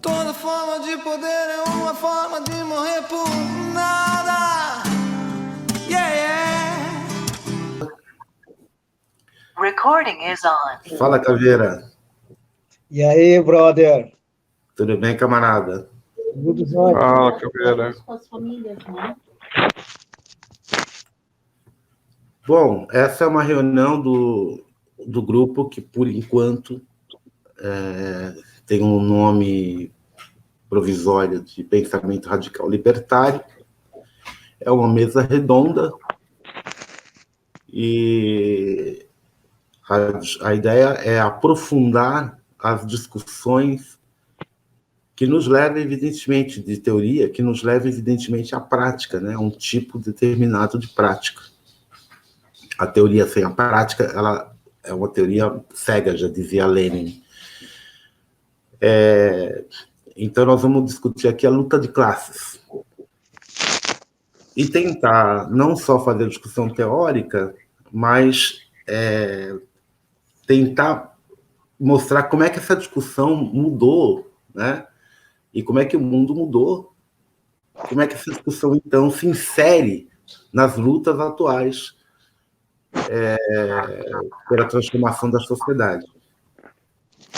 Toda forma de poder é uma forma de morrer por nada. Yeah, yeah. Recording is on. Fala, Caveira. E aí, brother? Tudo bem, camarada? Tudo jóia? Fala, Caveira. Com as famílias, né? Bom, essa é uma reunião do grupo que, por enquanto, tem um nome provisório de pensamento radical libertário. É uma mesa redonda e a ideia é aprofundar as discussões que nos levam, evidentemente, de teoria, que nos levam, evidentemente, à prática, né? Um tipo determinado de prática. A teoria sem a prática, ela é uma teoria cega, já dizia Lenin. Então, nós vamos discutir aqui a luta de classes. E tentar não só fazer discussão teórica, mas tentar mostrar como é que essa discussão mudou, né? E como é que o mundo mudou, como é que essa discussão, então, se insere nas lutas atuais pela transformação da sociedade.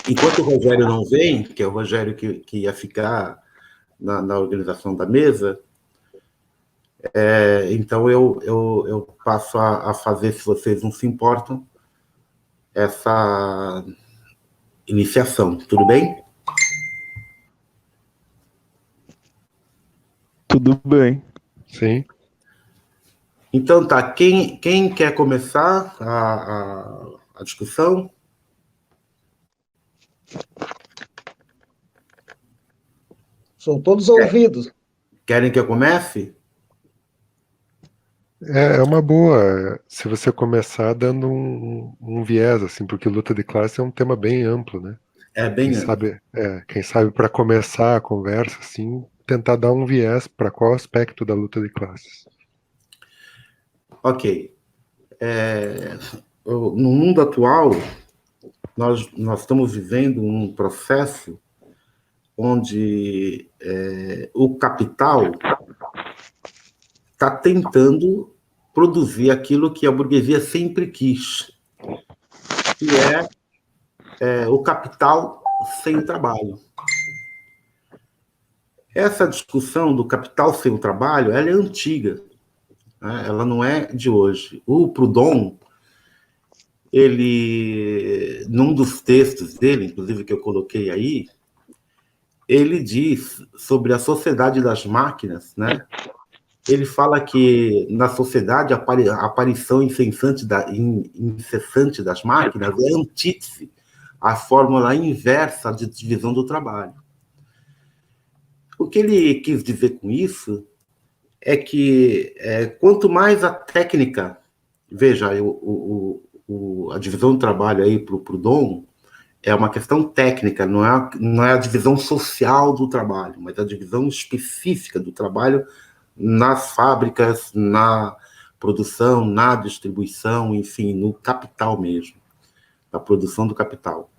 Enquanto o Rogério não vem, que é o Rogério que ia ficar na organização da mesa, então eu passo a fazer, se vocês não se importam, essa iniciação. Tudo bem? Tudo bem. Sim. Então tá, quem quer começar a discussão? São todos ouvidos. Querem que eu comece? É uma boa se você começar dando um viés, assim, porque luta de classe é um tema bem amplo, né? Bem Quem sabe para começar a conversa, assim, tentar dar um viés para qual aspecto da luta de classes. Ok. No mundo atual, nós estamos vivendo um processo onde o capital está tentando produzir aquilo que a burguesia sempre quis, que é o capital sem trabalho. Essa discussão do capital sem o trabalho, ela é antiga, né? Ela não é de hoje. O Proudhon, ele, num dos textos dele, inclusive que eu coloquei aí, ele diz sobre a sociedade das máquinas, né? Ele fala que na sociedade a aparição incessante das máquinas é antítese à fórmula inversa de divisão do trabalho. O que ele quis dizer com isso é que quanto mais a técnica, veja, a divisão do trabalho aí para o Proudhon é uma questão técnica, não é a divisão social do trabalho, mas a divisão específica do trabalho nas fábricas, na produção, na distribuição, enfim, no capital mesmo, na produção do capital.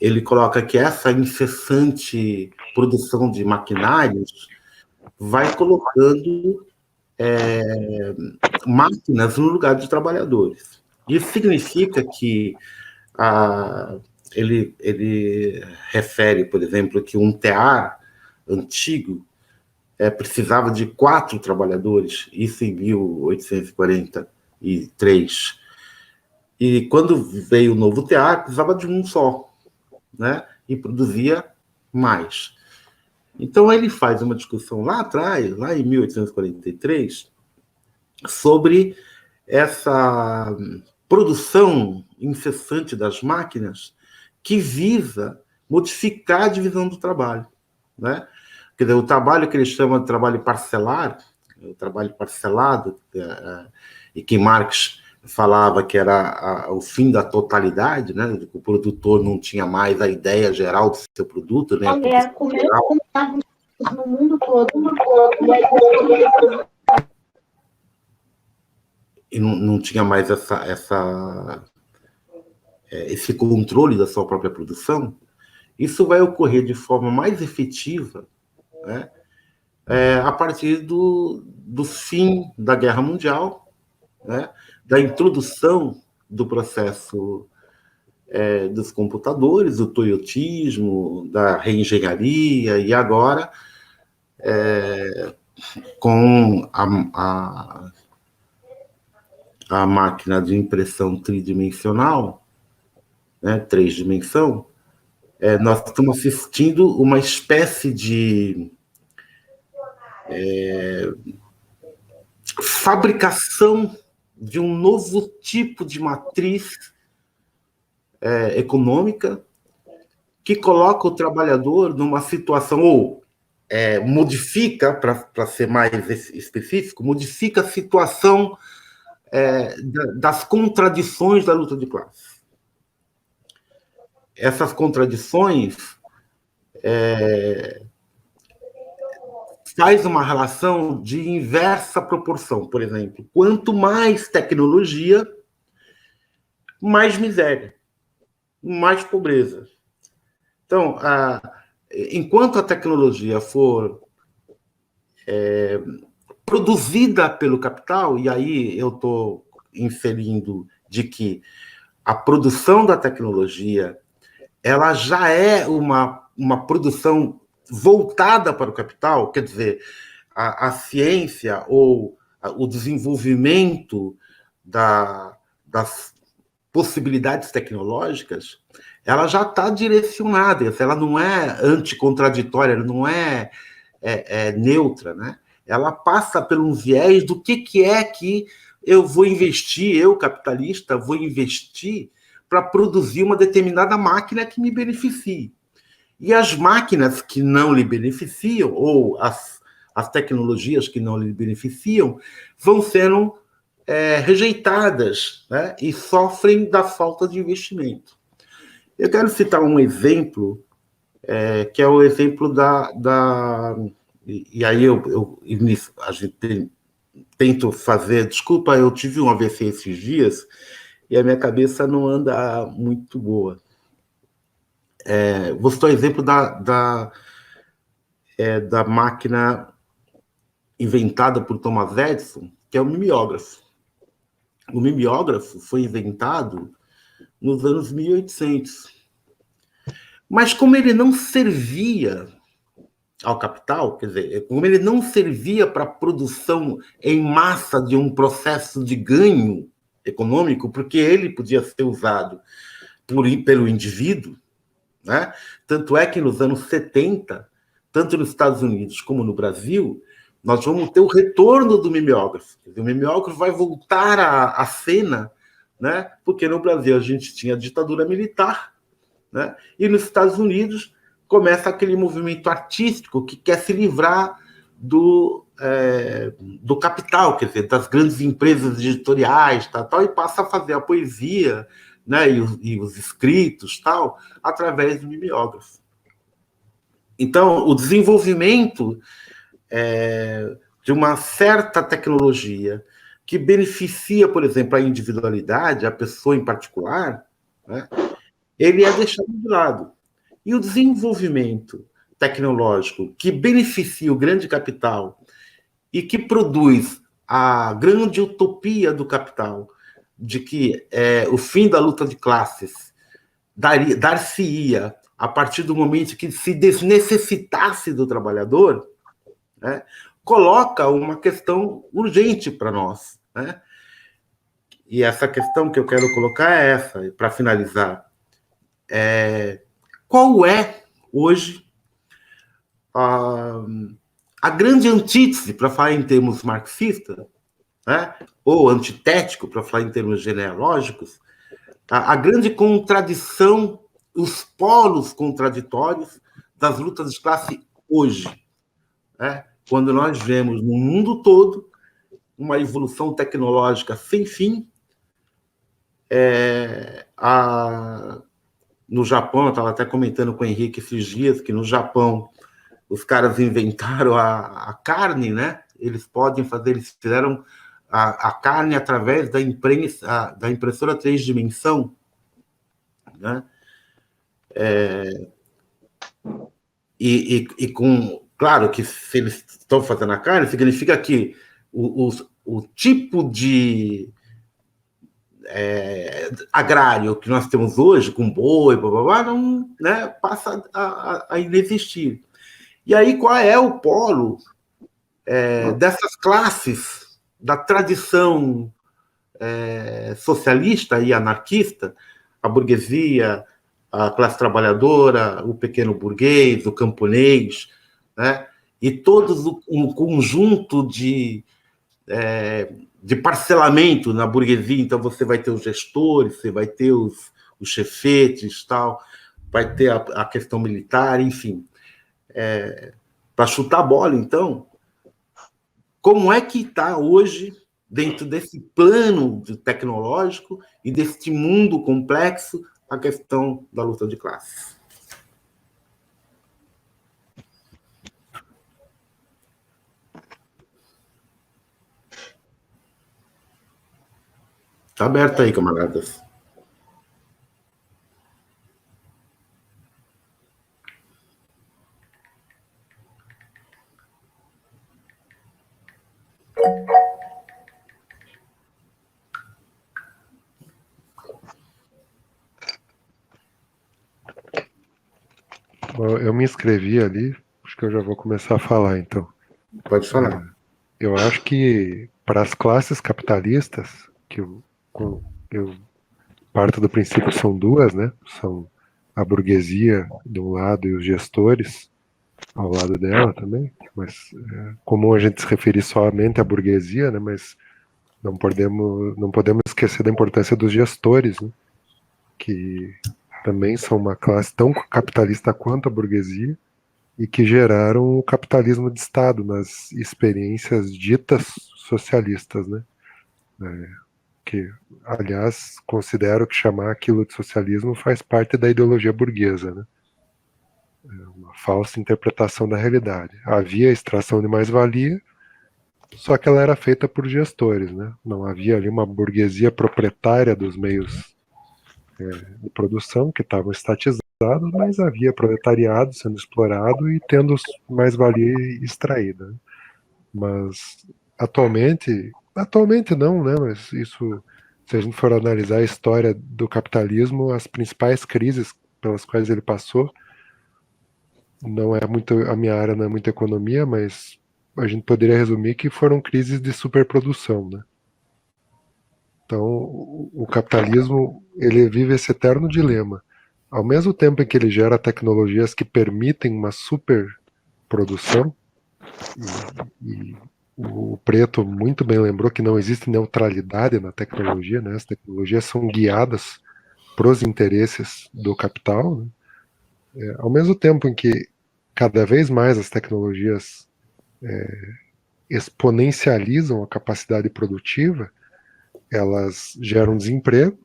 Ele coloca que essa incessante produção de maquinários vai colocando máquinas no lugar de trabalhadores. Isso significa que ele refere, por exemplo, que um tear antigo precisava de 4 trabalhadores, isso em 1843. E quando veio o novo tear, precisava de um só, né? E produzia mais. Então, ele faz uma discussão lá atrás, lá em 1843, sobre essa produção incessante das máquinas que visa modificar a divisão do trabalho, né? Quer dizer, o trabalho que ele chama de trabalho parcelar, o trabalho parcelado, e que Marx falava que era o fim da totalidade, né? O produtor não tinha mais a ideia geral do seu produto, né? No mundo todo. E não tinha mais esse controle da sua própria produção. Isso vai ocorrer de forma mais efetiva, né, a partir do fim da Guerra Mundial, né, da introdução do processo dos computadores, do toyotismo, da reengenharia, e agora com a máquina de impressão tridimensional, né, 3 dimensão, nós estamos assistindo uma espécie de fabricação de um novo tipo de matriz econômica que coloca o trabalhador numa situação, ou modifica, para ser mais específico, modifica a situação das contradições da luta de classe. Essas contradições faz uma relação de inversa proporção. Por exemplo, quanto mais tecnologia, mais miséria, mais pobreza. Então, enquanto a tecnologia for produzida pelo capital, e aí eu estou inferindo de que a produção da tecnologia ela já é uma produção voltada para o capital, quer dizer, a ciência ou o desenvolvimento das possibilidades tecnológicas, ela já está direcionada, ela não é anticontraditória, ela não é neutra, né? Ela passa por um viés do que é que eu vou investir, eu, capitalista, vou investir para produzir uma determinada máquina que me beneficie. E as máquinas que não lhe beneficiam, ou as tecnologias que não lhe beneficiam, vão sendo rejeitadas, né? E sofrem da falta de investimento. Eu quero citar um exemplo, que é o exemplo e aí a gente tento fazer... Desculpa, eu tive um AVC esses dias e a minha cabeça não anda muito boa. Vou citar o exemplo da máquina inventada por Thomas Edison, que é o mimeógrafo. O mimeógrafo foi inventado nos anos 1800. Mas como ele não servia ao capital, quer dizer, como ele não servia para a produção em massa de um processo de ganho econômico, porque ele podia ser usado pelo indivíduo, né? Tanto é que nos anos 70, tanto nos Estados Unidos como no Brasil, nós vamos ter o retorno do mimeógrafo. O mimeógrafo vai voltar à cena, né? Porque no Brasil a gente tinha a ditadura militar, né? E nos Estados Unidos começa aquele movimento artístico que quer se livrar do capital, quer dizer, das grandes empresas editoriais, tal, e passa a fazer a poesia, né, e os escritos, tal, através do mimeógrafo. Então, o desenvolvimento de uma certa tecnologia que beneficia, por exemplo, a individualidade, a pessoa em particular, né, ele é deixado de lado. E o desenvolvimento tecnológico que beneficia o grande capital e que produz a grande utopia do capital, de que o fim da luta de classes dar-se-ia a partir do momento que se desnecessitasse do trabalhador, né, coloca uma questão urgente para nós, né? E essa questão que eu quero colocar é essa, para finalizar. Qual é, hoje, a grande antítese, para falar em termos marxistas, né, ou antitético, para falar em termos genealógicos, a grande contradição, os polos contraditórios das lutas de classe hoje, né? Quando nós vemos no mundo todo uma evolução tecnológica sem fim. No Japão, eu estava até comentando com o Henrique esses dias, que no Japão os caras inventaram a carne, né? Eles fizeram a carne através da impressora 3 dimensão, né? claro que se eles estão fazendo a carne, significa que o tipo de agrário que nós temos hoje, com boi, blá, blá, blá, não, né, passa a inexistir. E aí, qual é o polo dessas classes da tradição socialista e anarquista, a burguesia, a classe trabalhadora, o pequeno burguês, o camponês, né? E todos um conjunto de parcelamento na burguesia. Então você vai ter os gestores, você vai ter os chefetes, tal, vai ter a questão militar, enfim. Para chutar a bola, então, como é que está hoje, dentro desse plano tecnológico e deste mundo complexo, a questão da luta de classes? Está aberto aí, camaradas. Bom, eu me inscrevi ali, acho que eu já vou começar a falar, então. Pode falar. Eu acho que para as classes capitalistas, eu parto do princípio que são duas, né? São a burguesia de um lado e os gestores ao lado dela também, mas é comum a gente se referir somente à burguesia, né? Mas não podemos esquecer da importância dos gestores, né? Que também são uma classe tão capitalista quanto a burguesia e que geraram o capitalismo de Estado nas experiências ditas socialistas, né? Que, aliás, considero que chamar aquilo de socialismo faz parte da ideologia burguesa, né? É uma falsa interpretação da realidade. Havia extração de mais-valia, só que ela era feita por gestores, né? Não havia ali uma burguesia proprietária dos meios de produção que estavam estatizados, mas havia proletariado sendo explorado e tendo mais-valia extraída, né? Mas atualmente não, né? Mas isso, se a gente for analisar a história do capitalismo, as principais crises pelas quais ele passou, não é muito, a minha área não é muito economia, mas a gente poderia resumir que foram crises de superprodução, né? Então, o capitalismo, ele vive esse eterno dilema. Ao mesmo tempo em que ele gera tecnologias que permitem uma superprodução, e o Preto muito bem lembrou que não existe neutralidade na tecnologia, né? As tecnologias são guiadas para os interesses do capital, né? Ao mesmo tempo em que cada vez mais as tecnologias exponencializam a capacidade produtiva, elas geram desemprego,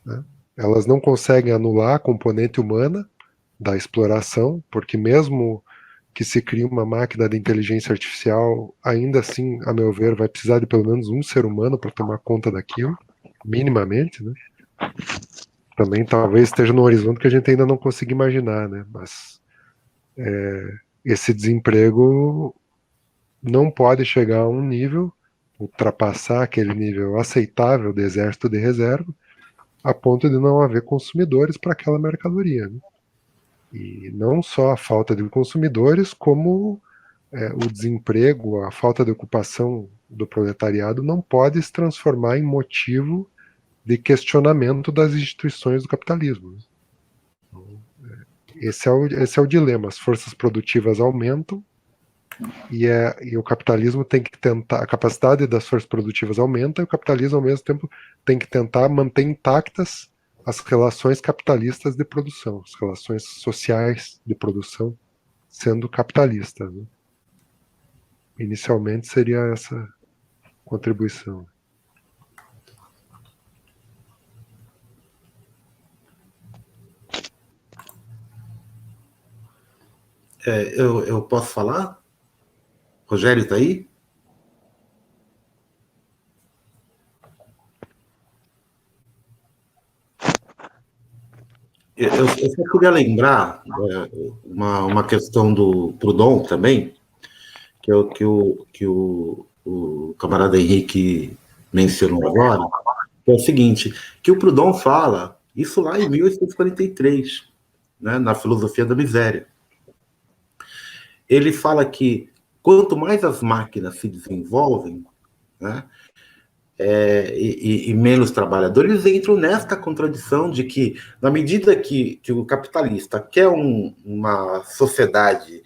né? Elas não conseguem anular a componente humana da exploração, porque mesmo que se crie uma máquina de inteligência artificial, ainda assim, a meu ver, vai precisar de pelo menos um ser humano para tomar conta daquilo, minimamente, né? Também talvez esteja no horizonte que a gente ainda não consiga imaginar, né? Mas esse desemprego não pode chegar a um nível, ultrapassar aquele nível aceitável do exército de reserva, a ponto de não haver consumidores para aquela mercadoria, né? E não só a falta de consumidores, como o desemprego, a falta de ocupação do proletariado não pode se transformar em motivo de questionamento das instituições do capitalismo. Então, esse é o dilema. As forças produtivas aumentam e o capitalismo tem que tentar, a capacidade das forças produtivas aumenta e o capitalismo ao mesmo tempo tem que tentar manter intactas as relações capitalistas de produção, as relações sociais de produção sendo capitalistas, né? Inicialmente seria essa contribuição. Eu posso falar? Rogério está aí? Eu só queria lembrar uma questão do Proudhon também, que é o que o camarada Henrique mencionou agora, que é o seguinte, que o Proudhon fala, isso lá em 1843, né, na Filosofia da Miséria. Ele fala que quanto mais as máquinas se desenvolvem, né, e menos trabalhadores, eles entram nesta contradição de que, na medida que o capitalista quer uma sociedade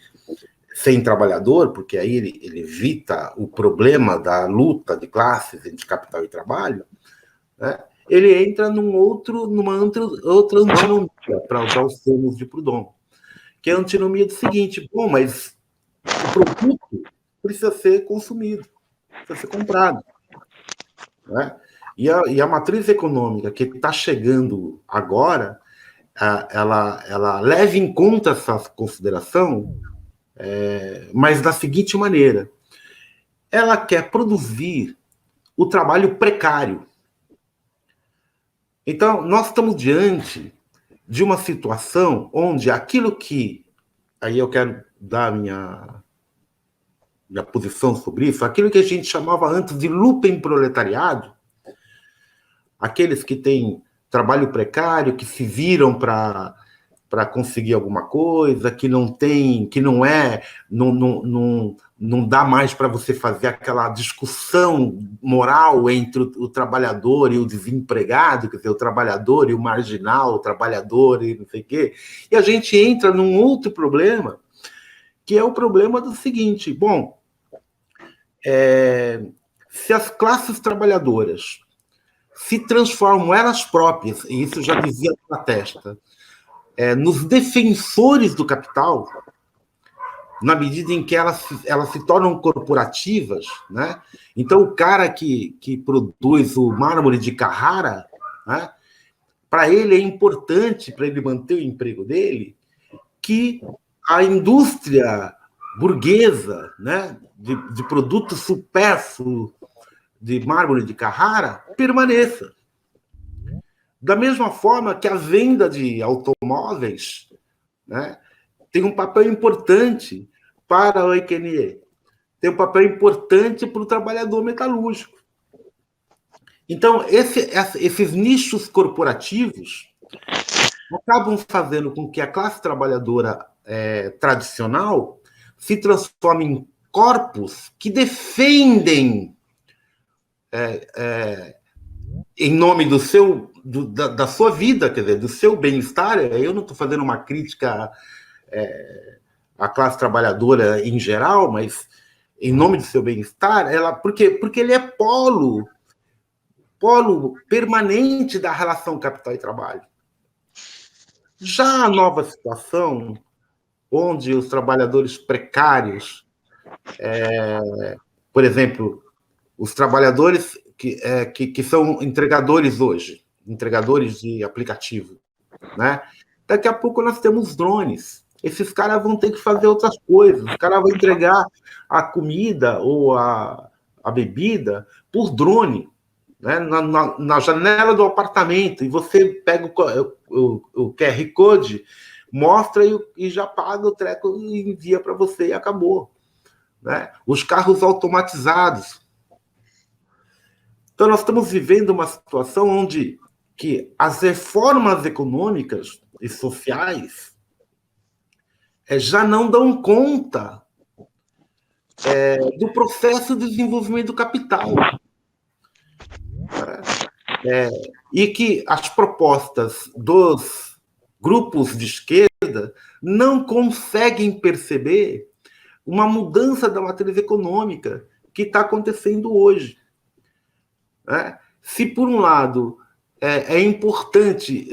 sem trabalhador, porque aí ele evita o problema da luta de classes entre capital e trabalho, né, ele entra numa outra antinomia, para usar os termos de Proudhon, que é a antinomia do seguinte: bom, mas o produto precisa ser consumido, precisa ser comprado. Né? E a matriz econômica que está chegando agora, ela leva em conta essa consideração, mas da seguinte maneira: ela quer produzir o trabalho precário. Então, nós estamos diante de uma situação onde aquilo que, aí eu quero dar minha posição sobre isso, aquilo que a gente chamava antes de lumpenproletariado, aqueles que têm trabalho precário, que se viram para conseguir alguma coisa, que não dá mais para você fazer aquela discussão moral entre o trabalhador e o desempregado, quer dizer, o trabalhador e o marginal, o trabalhador e não sei o quê. E a gente entra num outro problema, que é o problema do seguinte: bom, se as classes trabalhadoras se transformam elas próprias, e isso já dizia na testa, nos defensores do capital, na medida em que elas se tornam corporativas, né? Então, o cara que produz o mármore de Carrara, né, para ele é importante, para ele manter o emprego dele, que a indústria burguesa, né, de produto supérfluo de mármore de Carrara permaneça. Da mesma forma que a venda de automóveis, né, tem um papel importante para o EQNE, tem um papel importante para o trabalhador metalúrgico. Então, esses nichos corporativos acabam fazendo com que a classe trabalhadora tradicional se transforme em corpos que defendem, em nome da sua vida, quer dizer, do seu bem-estar. Eu não estou fazendo uma crítica à classe trabalhadora em geral, mas em nome do seu bem-estar, porque ele é polo permanente da relação capital e trabalho. Já a nova situação, onde os trabalhadores precários, por exemplo, os trabalhadores que são entregadores hoje, entregadores de aplicativo, né? Daqui a pouco nós temos drones. Esses caras vão ter que fazer outras coisas. Os caras vão entregar a comida ou a bebida por drone, né? Na janela do apartamento, e você pega o QR Code, mostra e já paga o treco e envia para você e acabou. Né? Os carros automatizados. Então, nós estamos vivendo uma situação onde que as reformas econômicas e sociais já não dão conta do processo de desenvolvimento do capital. E que as propostas dos grupos de esquerda não conseguem perceber uma mudança da matriz econômica que está acontecendo hoje. Se, por um lado, é importante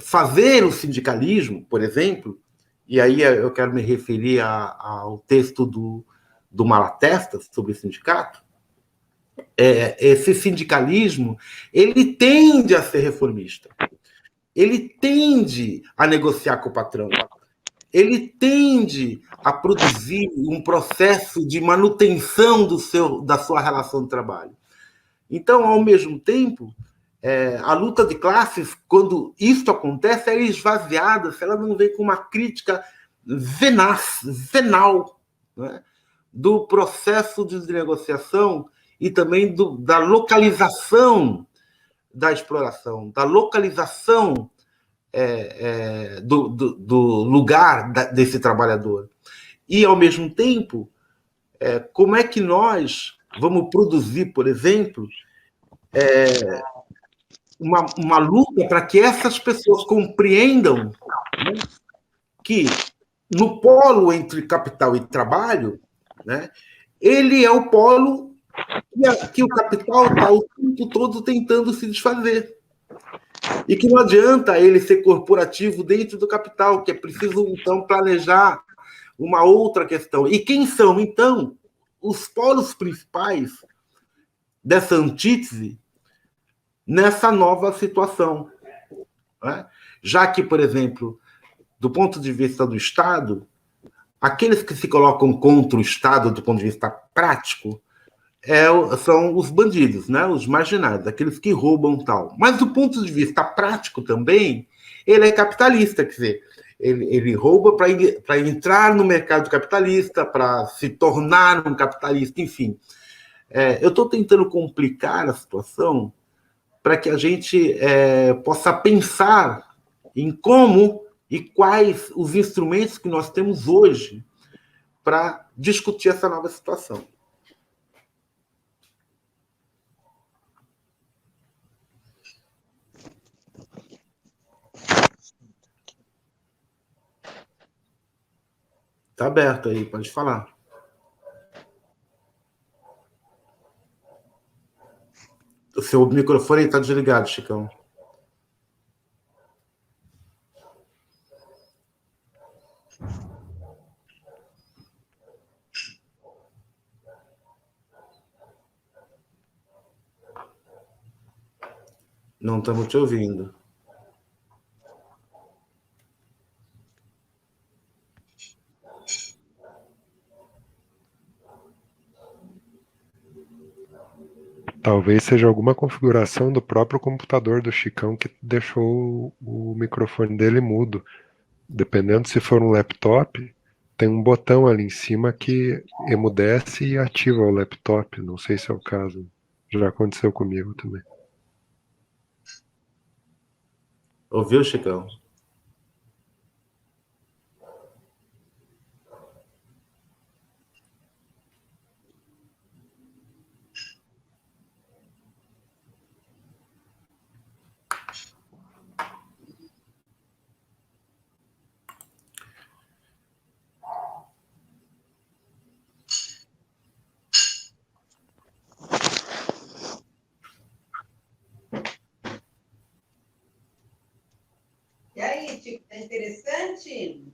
fazer o sindicalismo, por exemplo, e aí eu quero me referir ao texto do Malatesta sobre o sindicato, esse sindicalismo ele tende a ser reformista, ele tende a negociar com o patrão, ele tende a produzir um processo de manutenção da sua relação de trabalho. Então, ao mesmo tempo, a luta de classes, quando isso acontece, ela é esvaziada, se ela não vem com uma crítica venal, né, do processo de negociação e também da localização da exploração, da localização do lugar desse trabalhador. E, ao mesmo tempo, como é que nós vamos produzir, por exemplo, uma luta para que essas pessoas compreendam, né, que no polo entre capital e trabalho, né, ele é o polo que o capital está o tempo todo tentando se desfazer. E que não adianta ele ser corporativo dentro do capital, que é preciso, então, planejar uma outra questão. E quem são, então, os polos principais dessa antítese nessa nova situação? Né? Já que, por exemplo, do ponto de vista do Estado, aqueles que se colocam contra o Estado do ponto de vista prático são os bandidos, né? Os marginais, aqueles que roubam tal. Mas do ponto de vista prático também, ele é capitalista, quer dizer, ele rouba para entrar no mercado capitalista, para se tornar um capitalista, enfim. Eu estou tentando complicar a situação para que a gente possa pensar em como e quais os instrumentos que nós temos hoje para discutir essa nova situação. Está aberto aí, pode falar. O seu microfone está desligado, Chicão. Não estamos te ouvindo. Talvez seja alguma configuração do próprio computador do Chicão que deixou o microfone dele mudo. Dependendo se for um laptop, tem um botão ali em cima que emudece e ativa o laptop. Não sei se é o caso. Já aconteceu comigo também. Ouviu, Chicão? E aí, Chico, tá interessante?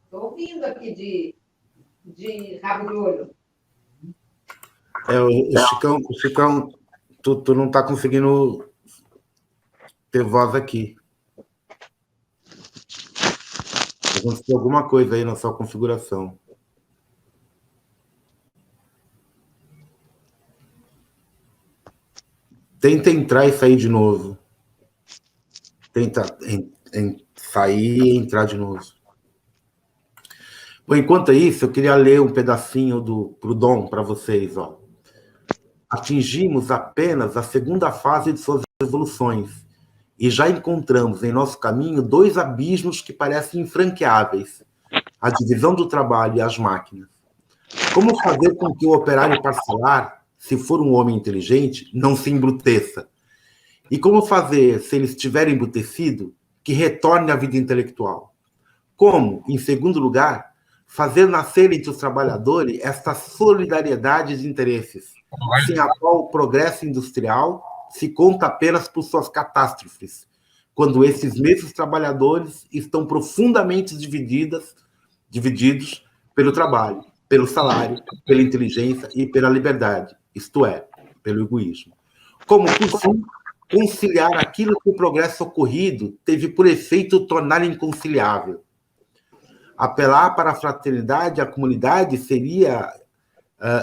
Estou ouvindo aqui de rabo de olho. O Chicão, tu não está conseguindo ter voz aqui. Aconteceu alguma coisa aí na sua configuração. Tenta entrar e sair de novo. Tenta sair e entrar de novo. Bom, enquanto isso, eu queria ler um pedacinho do Proudhon para vocês. Ó. Atingimos apenas a segunda fase de suas evoluções e já encontramos em nosso caminho dois abismos que parecem infranqueáveis: a divisão do trabalho e as máquinas. Como fazer com que o operário parcelar, se for um homem inteligente, não se embruteça? E como fazer, se ele estiver embrutecido, que retorne à vida intelectual? Como, em segundo lugar, fazer nascer entre os trabalhadores esta solidariedade de interesses, sem a qual o progresso industrial se conta apenas por suas catástrofes, quando esses mesmos trabalhadores estão profundamente divididos pelo trabalho, pelo salário, pela inteligência e pela liberdade, isto é, pelo egoísmo. Como, por fim, conciliar aquilo que o progresso ocorrido teve por efeito tornar inconciliável. Apelar para a fraternidade e a comunidade seria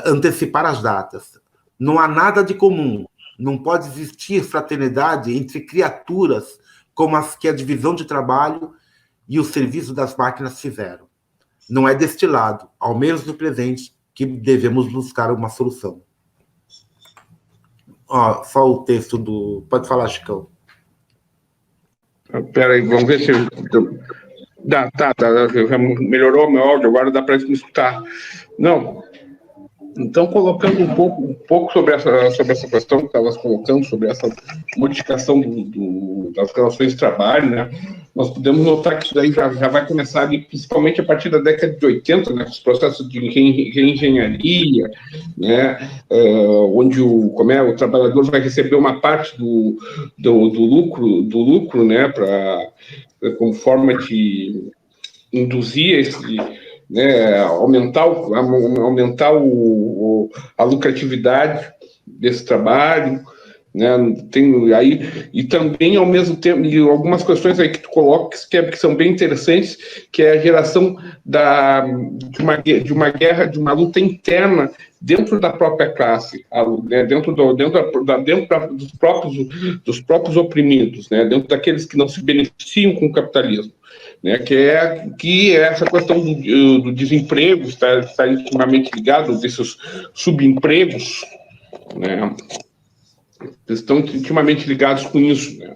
antecipar as datas. Não há nada de comum, Não pode existir fraternidade entre criaturas como as que a divisão de trabalho e o serviço das máquinas fizeram. Não é deste lado, ao menos no presente, que devemos buscar uma solução. Ó, só o texto do... Pode falar, Chicão. Espera aí, vamos ver se... Tá, já melhorou o meu áudio, agora dá para me escutar. Não, então colocando um pouco sobre essa questão que estavas colocando, sobre essa modificação das relações de trabalho, né? Nós podemos notar que isso daí já vai começar ali, principalmente a partir da década de 80, né, os processos de reengenharia, né, onde o trabalhador vai receber uma parte do lucro, né, como forma de induzir né, aumentar a lucratividade desse trabalho, né, e também, ao mesmo tempo, e algumas questões aí que tu colocas que são bem interessantes, que é a geração de uma guerra, de uma luta interna dentro da própria classe, né, dentro dos próprios oprimidos, né, dentro daqueles que não se beneficiam com o capitalismo, né, que é essa questão do desemprego está intimamente ligado, desses subempregos, né, estão intimamente ligados com isso, né?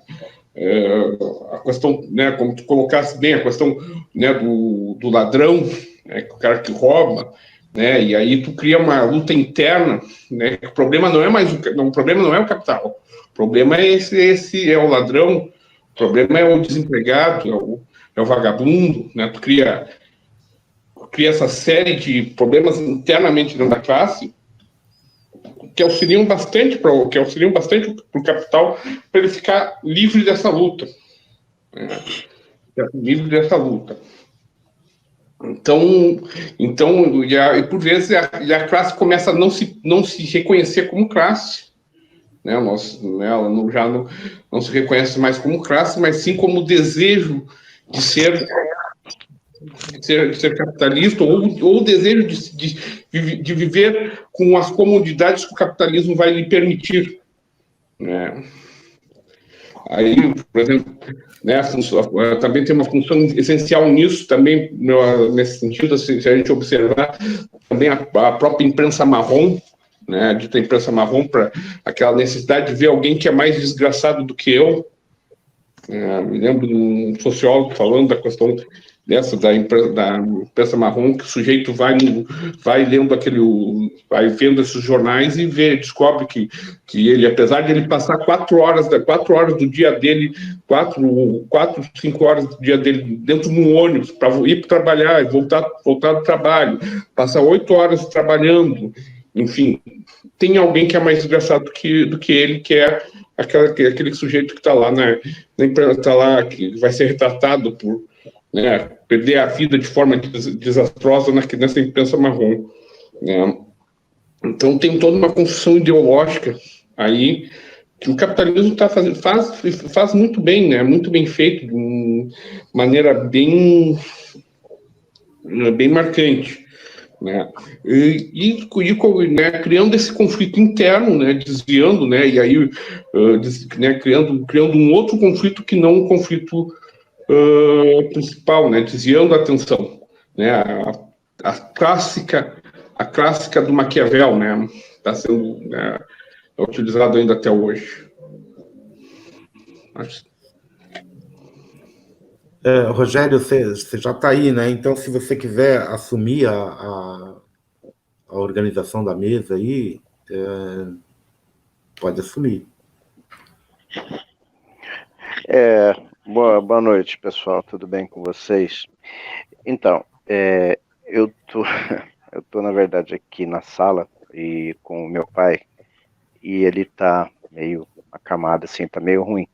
A questão, né, como tu colocasse bem, a questão, né, do ladrão, né, o cara que rouba, né, e aí tu cria uma luta interna, né, o problema não é o problema não é o capital, o problema é é o ladrão, o problema é o desempregado, é o vagabundo, né, tu cria essa série de problemas internamente dentro da classe que auxiliam bastante para o capital para ele ficar livre dessa luta, né? Livre dessa luta. Então e por vezes a classe começa a não se reconhecer como classe, né? Ela já não se reconhece mais como classe, mas sim como desejo de ser capitalista, ou o desejo de viver com as comodidades que o capitalismo vai lhe permitir, né? Aí, por exemplo, né, também tem uma função essencial nisso, também nesse sentido, se a gente observar também a própria imprensa marrom, né, a dita imprensa marrom, para aquela necessidade de ver alguém que é mais desgraçado do que eu. Me lembro de um sociólogo falando da questão da imprensa marrom, que o sujeito vai lendo vai vendo esses jornais e descobre que ele, apesar de ele passar 4 horas do dia dele, 5 horas do dia dele dentro de um ônibus para ir para trabalhar e voltar do trabalho, passar 8 horas trabalhando, enfim, tem alguém que é mais desgraçado do que ele, que é aquele sujeito que está lá que vai ser retratado por, né, perder a vida de forma desastrosa nessa imprensa marrom, né? Então tem toda uma construção ideológica aí que o capitalismo faz muito bem, né? Muito bem feito, de maneira bem marcante, né? Né, criando esse conflito interno, né, desviando, né, e aí né, criando um outro conflito que não um conflito principal, né, desviando a atenção, né, a clássica do Maquiavel, né, está sendo, né, utilizado ainda até hoje. Rogério, você já está aí, né? Então, se você quiser assumir a organização da mesa aí, pode assumir. Boa noite, pessoal. Tudo bem com vocês? Então, eu tô, na verdade, aqui na sala e com o meu pai, e ele tá meio acamado, assim, tá meio ruim.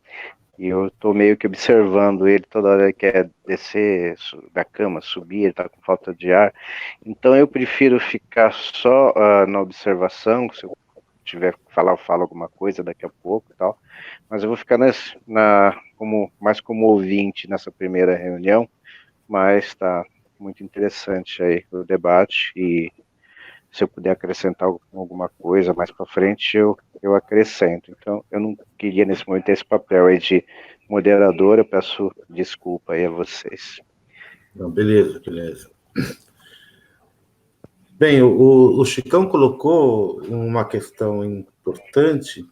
E eu tô meio que observando ele, toda hora ele quer descer da cama, subir, ele tá com falta de ar. Então eu prefiro ficar só na observação, se eu tiver que falar, eu falo alguma coisa daqui a pouco e tal. Mas eu vou ficar mais como ouvinte nessa primeira reunião, mas tá muito interessante aí o debate e se eu puder acrescentar alguma coisa mais para frente, eu acrescento. Então, eu não queria nesse momento ter esse papel aí de moderador, eu peço desculpa aí a vocês. Não, beleza, beleza. Bem, o Chicão colocou uma questão importante,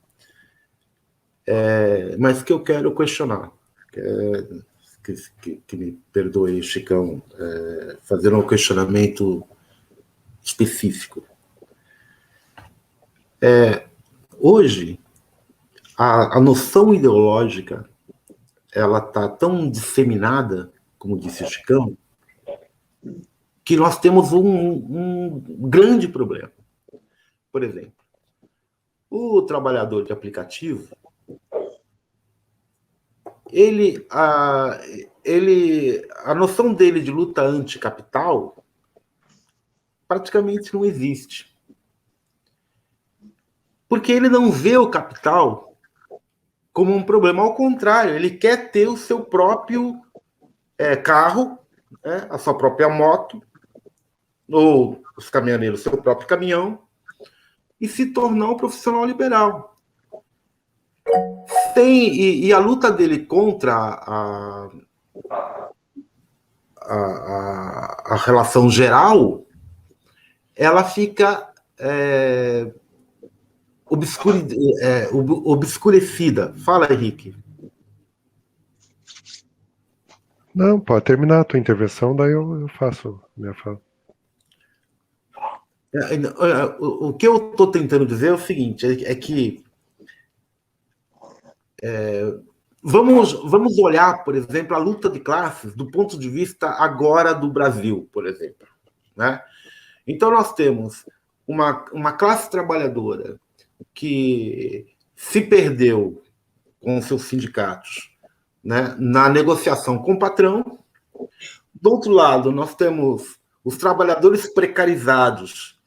mas que eu quero questionar. Que me perdoe, Chicão, fazer um questionamento específico. Hoje, a noção ideológica ela está tão disseminada, como disse o Chicão, que nós temos um grande problema. Por exemplo, o trabalhador de aplicativo, a noção dele de luta anticapital praticamente não existe. Porque ele não vê o capital como um problema, ao contrário, ele quer ter o seu próprio carro, a sua própria moto, ou os caminhoneiros, o seu próprio caminhão, e se tornar um profissional liberal. E a luta dele contra a relação geral, ela fica obscurecida. Fala, Henrique. Não, pode terminar a tua intervenção, daí eu faço minha fala. O que eu estou tentando dizer é o seguinte, é que vamos olhar, por exemplo, a luta de classes do ponto de vista agora do Brasil, por exemplo, né? Então nós temos uma classe trabalhadora que se perdeu com seus sindicatos, né, na negociação com o patrão. Do outro lado, nós temos os trabalhadores precarizados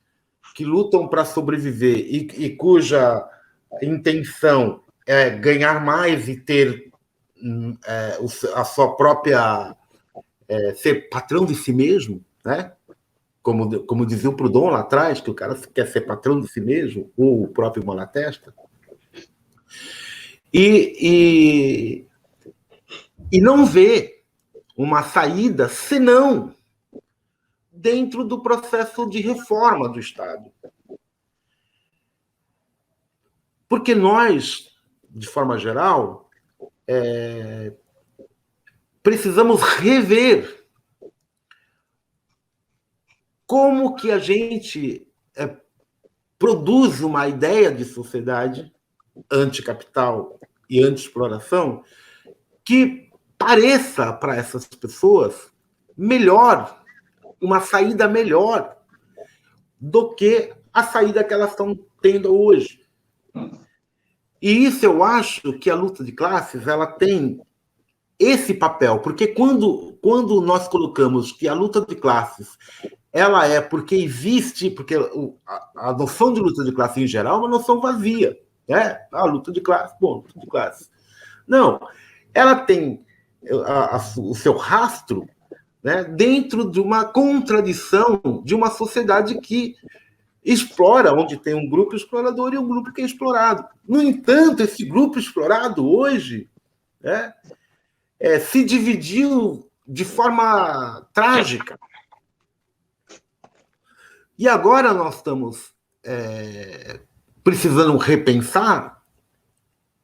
que lutam para sobreviver e cuja intenção é ganhar mais e ter a sua própria... ser patrão de si mesmo, né? Como dizia o Proudhon lá atrás, que o cara quer ser patrão de si mesmo, ou o próprio Malatesta. E não vê uma saída senão dentro do processo de reforma do Estado. Porque nós, de forma geral, precisamos rever como que a gente produz uma ideia de sociedade anticapital e anti-exploração que pareça para essas pessoas melhor, uma saída melhor do que a saída que elas estão tendo hoje. E isso eu acho que a luta de classes ela tem esse papel, porque quando nós colocamos que a luta de classes ela porque existe, porque a noção de luta de classe em geral é uma noção vazia, né? A luta de classe, bom, luta de classe. Não, ela tem o seu rastro, né, dentro de uma contradição de uma sociedade que explora, onde tem um grupo explorador e um grupo que é explorado. No entanto, esse grupo explorado hoje, né, se dividiu de forma trágica. E agora nós estamos precisando repensar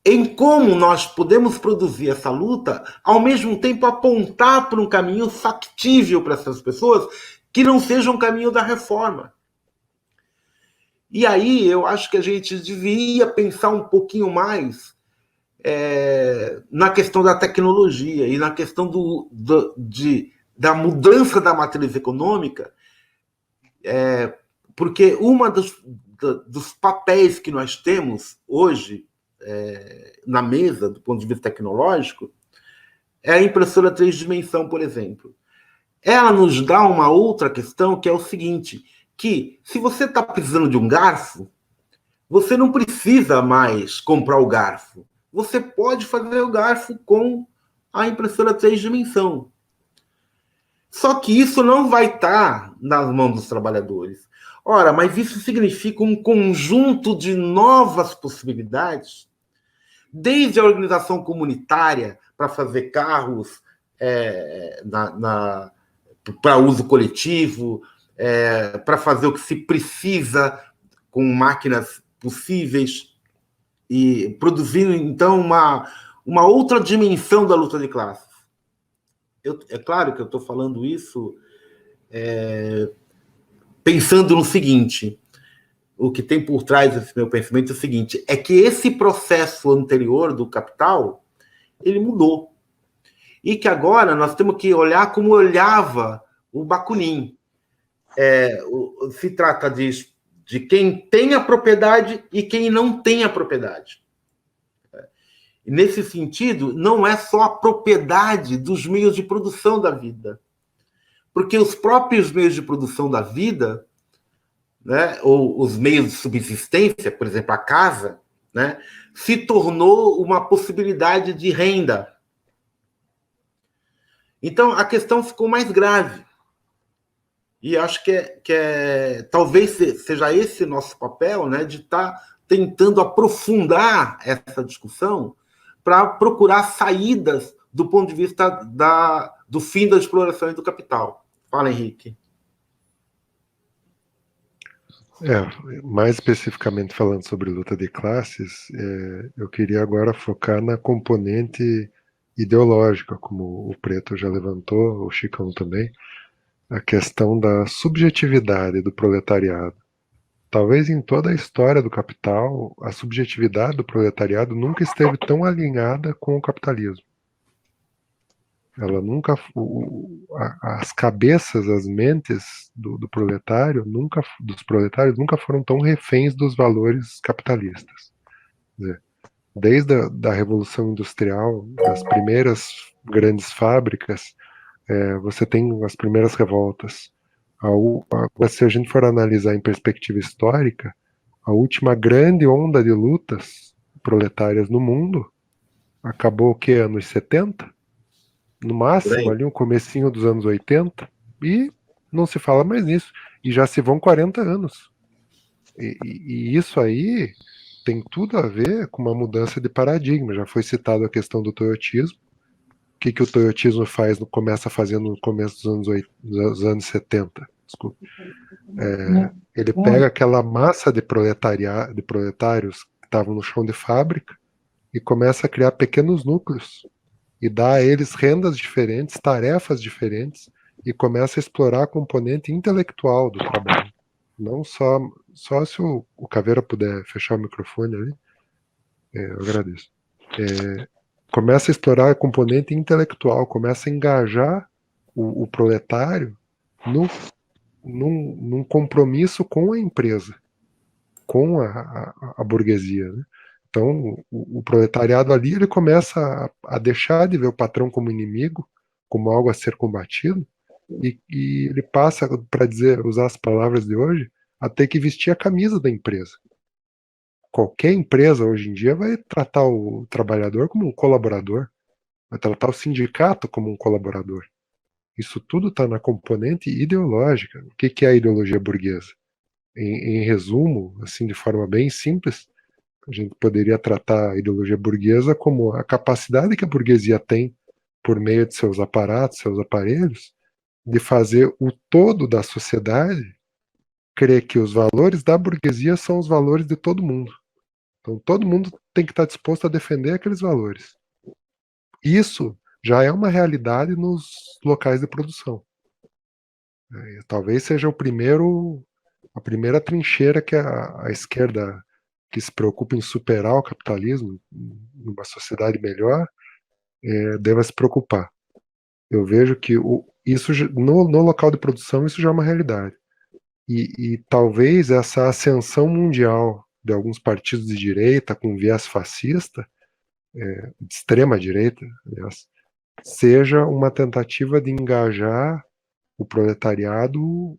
em como nós podemos produzir essa luta, ao mesmo tempo apontar para um caminho factível para essas pessoas que não seja um caminho da reforma. E aí eu acho que a gente devia pensar um pouquinho mais na questão da tecnologia e na questão da mudança da matriz econômica, porque uma dos papéis que nós temos hoje na mesa, do ponto de vista tecnológico, é a impressora 3 dimensão, por exemplo. Ela nos dá uma outra questão, que é o seguinte, que se você está precisando de um garfo, você não precisa mais comprar o garfo. Você pode fazer o garfo com a impressora 3 dimensão. Só que isso não vai estar nas mãos dos trabalhadores. Ora, mas isso significa um conjunto de novas possibilidades, desde a organização comunitária para fazer carros para uso coletivo, para fazer o que se precisa com máquinas possíveis, e produzindo, então, uma outra dimensão da luta de classes. É claro que eu estou falando isso pensando no seguinte: o que tem por trás desse meu pensamento é o seguinte, é que esse processo anterior do capital, ele mudou. E que agora nós temos que olhar como olhava o Bakunin. Se trata de quem tem a propriedade e quem não tem a propriedade. E nesse sentido, não é só a propriedade dos meios de produção da vida. Porque os próprios meios de produção da vida, né, ou os meios de subsistência, por exemplo, a casa, né, se tornou uma possibilidade de renda. Então, a questão ficou mais grave. E acho que talvez seja esse nosso papel, né, de estar tentando aprofundar essa discussão para procurar saídas do ponto de vista do fim da exploração e do capital. Fala, Henrique. Mais especificamente falando sobre luta de classes, eu queria agora focar na componente ideológica, como o Preto já levantou, o Chicão também, a questão da subjetividade do proletariado. Talvez em toda a história do capital, a subjetividade do proletariado nunca esteve tão alinhada com o capitalismo. Ela nunca, as cabeças, as mentes dos proletários nunca foram tão reféns dos valores capitalistas. Quer dizer, desde a Revolução Industrial, das primeiras grandes fábricas, você tem as primeiras revoltas. Se a gente for analisar em perspectiva histórica, a última grande onda de lutas proletárias no mundo acabou o quê? Anos 70? No máximo, ali no comecinho dos anos 80, e não se fala mais nisso. E já se vão 40 anos. E isso aí tem tudo a ver com uma mudança de paradigma. Já foi citado a questão do toyotismo. O que o toyotismo começa a fazer no começo dos anos 70? Desculpa. Ele pega aquela massa de proletários que estavam no chão de fábrica e começa a criar pequenos núcleos e dá a eles rendas diferentes, tarefas diferentes, e começa a explorar a componente intelectual do trabalho. Não só se o Caveira puder fechar o microfone ali, eu agradeço. Começa a explorar a componente intelectual, começa a engajar o proletário num compromisso com a empresa, com a burguesia, né? Então, o proletariado ali, ele começa a deixar de ver o patrão como inimigo, como algo a ser combatido, e ele passa, para usar as palavras de hoje, a ter que vestir a camisa da empresa. Qualquer empresa hoje em dia vai tratar o trabalhador como um colaborador, vai tratar o sindicato como um colaborador. Isso tudo está na componente ideológica. O que é a ideologia burguesa? Em resumo, assim, de forma bem simples, a gente poderia tratar a ideologia burguesa como a capacidade que a burguesia tem, por meio de seus aparatos, seus aparelhos, de fazer o todo da sociedade crer que os valores da burguesia são os valores de todo mundo. Então todo mundo tem que estar disposto a defender aqueles valores. Isso já é uma realidade nos locais de produção. Talvez seja a primeira trincheira que a esquerda, que se preocupa em superar o capitalismo numa sociedade melhor, deva se preocupar. Eu vejo que isso no local de produção isso já é uma realidade. E talvez essa ascensão mundial de alguns partidos de direita com viés fascista, de extrema direita, aliás, seja uma tentativa de engajar o proletariado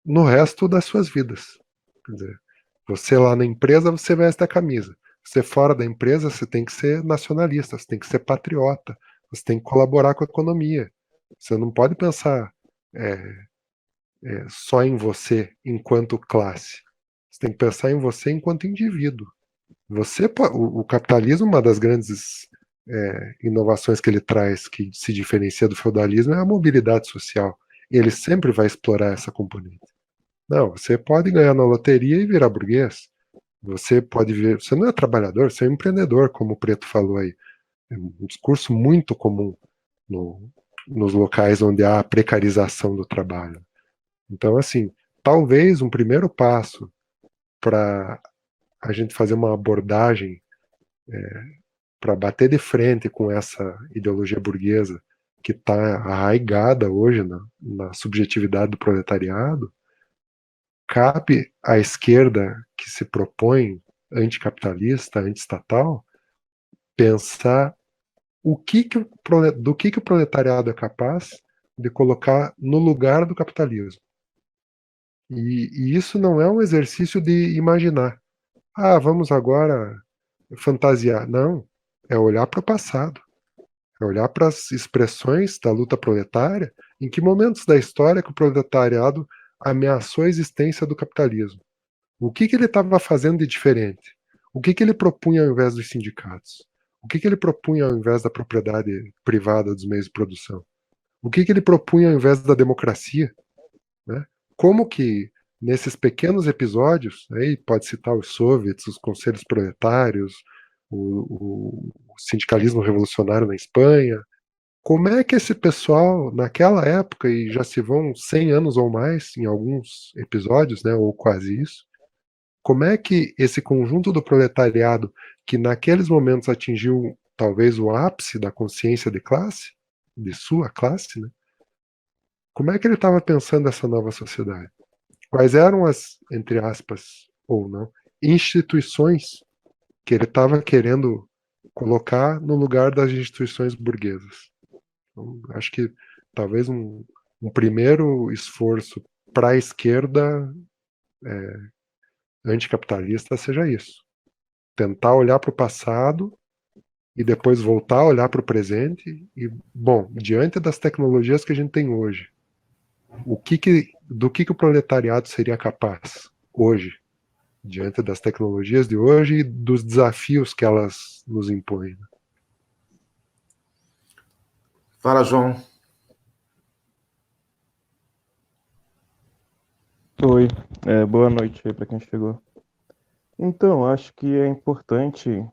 no resto das suas vidas. Quer dizer, você lá na empresa, você veste a camisa. Você fora da empresa, você tem que ser nacionalista, você tem que ser patriota, você tem que colaborar com a economia. Você não pode pensar só em você enquanto classe. Você tem que pensar em você enquanto indivíduo. O capitalismo, uma das grandes inovações que ele traz, que se diferencia do feudalismo, é a mobilidade social. E ele sempre vai explorar essa componente. Não, você pode ganhar na loteria e virar burguês. Você não é trabalhador, você é um empreendedor, como o Preto falou aí. É um discurso muito comum nos locais onde há a precarização do trabalho. Então, assim, talvez um primeiro passo para a gente fazer uma abordagem para bater de frente com essa ideologia burguesa que está arraigada hoje na subjetividade do proletariado, cabe à esquerda que se propõe anticapitalista, antiestatal, pensar do que o proletariado é capaz de colocar no lugar do capitalismo. E isso não é um exercício de imaginar. Vamos agora fantasiar. Não, é olhar para o passado. É olhar para as expressões da luta proletária, em que momentos da história que o proletariado ameaçou a existência do capitalismo. O que ele estava fazendo de diferente? O que ele propunha ao invés dos sindicatos? O que ele propunha ao invés da propriedade privada dos meios de produção? O que ele propunha ao invés da democracia? Né? Como que, nesses pequenos episódios, aí pode citar os soviets, os conselhos proletários, o sindicalismo revolucionário na Espanha, como é que esse pessoal, naquela época, e já se vão 100 anos ou mais em alguns episódios, né, ou quase isso, como é que esse conjunto do proletariado, que naqueles momentos atingiu talvez o ápice da consciência de classe, de sua classe, né, como é que ele estava pensando essa nova sociedade? Quais eram as, entre aspas, ou não, instituições que ele estava querendo colocar no lugar das instituições burguesas? Então, acho que talvez um primeiro esforço para a esquerda anticapitalista seja isso. Tentar olhar para o passado e depois voltar a olhar para o presente e, bom, diante das tecnologias que a gente tem hoje, do que o proletariado seria capaz hoje, diante das tecnologias de hoje e dos desafios que elas nos impõem. Fala, João. Oi, boa noite aí para quem chegou. Então, acho que é importante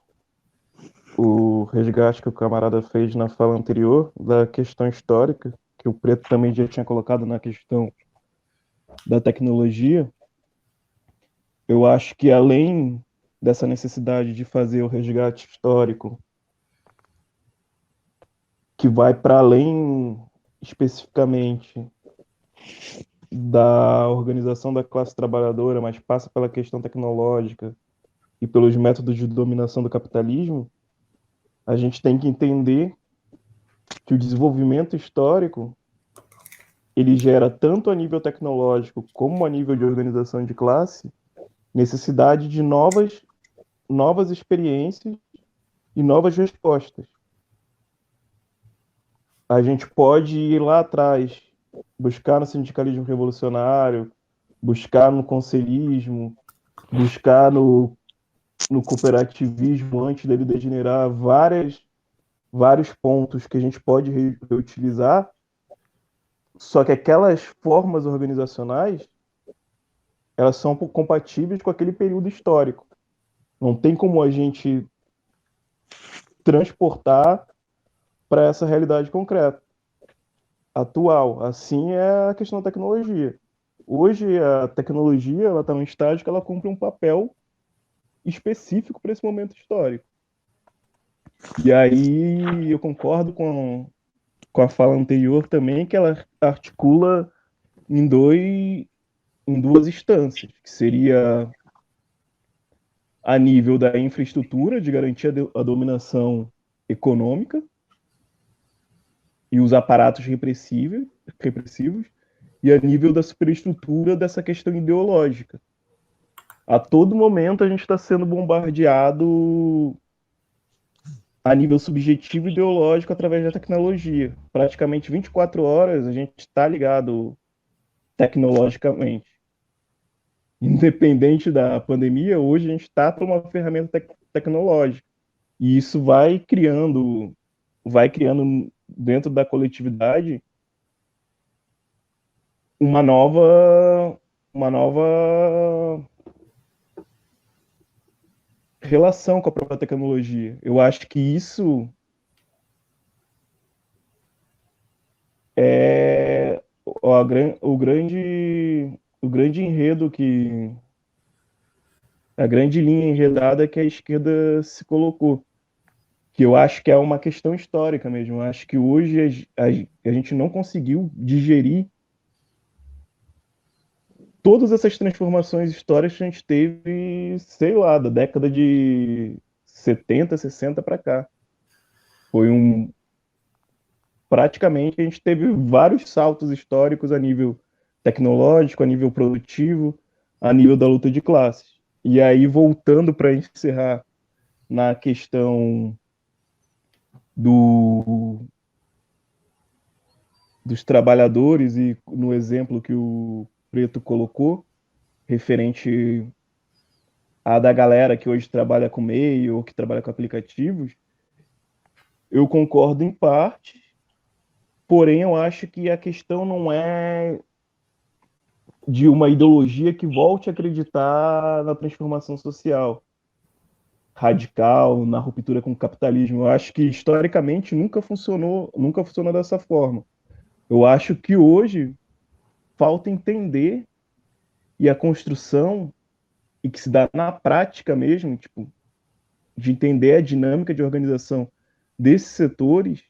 o resgate que o camarada fez na fala anterior da questão histórica, que o Preto também já tinha colocado na questão da tecnologia. Eu acho que além dessa necessidade de fazer o resgate histórico, que vai para além especificamente da organização da classe trabalhadora, mas passa pela questão tecnológica e pelos métodos de dominação do capitalismo, a gente tem que entender que o desenvolvimento histórico ele gera tanto a nível tecnológico como a nível de organização de classe necessidade de novas experiências e novas respostas. A gente pode ir lá atrás, buscar no sindicalismo revolucionário, buscar no conselhismo, buscar no cooperativismo antes dele degenerar vários pontos que a gente pode reutilizar, só que aquelas formas organizacionais elas são compatíveis com aquele período histórico. Não tem como a gente transportar para essa realidade concreta, atual. Assim é a questão da tecnologia. Hoje a tecnologia está num estágio que ela cumpre um papel específico para esse momento histórico. E aí eu concordo com a fala anterior também, que ela articula em duas instâncias, que seria a nível da infraestrutura, de garantir a dominação econômica e os aparatos repressivos, e a nível da superestrutura dessa questão ideológica. A todo momento a gente está sendo bombardeado a nível subjetivo e ideológico através da tecnologia. Praticamente 24 horas a gente está ligado tecnologicamente. Independente da pandemia, hoje a gente está para uma ferramenta tecnológica. E isso vai criando dentro da coletividade uma nova relação com a própria tecnologia. Eu acho que isso é o grande enredo a grande linha enredada que a esquerda se colocou, que eu acho que é uma questão histórica mesmo. Eu acho que hoje a gente não conseguiu digerir todas essas transformações históricas que a gente teve, sei lá, da década de 70, 60 para cá. Praticamente a gente teve vários saltos históricos a nível tecnológico, a nível produtivo, a nível da luta de classes. E aí, voltando para encerrar na questão dos trabalhadores e no exemplo que o Preto colocou, referente à da galera que hoje trabalha com MEI ou que trabalha com aplicativos, eu concordo em parte, porém eu acho que a questão não é de uma ideologia que volte a acreditar na transformação social radical, na ruptura com o capitalismo. Eu acho que historicamente nunca funcionou dessa forma. Eu acho que hoje falta entender, e a construção, e que se dá na prática mesmo, tipo, de entender a dinâmica de organização desses setores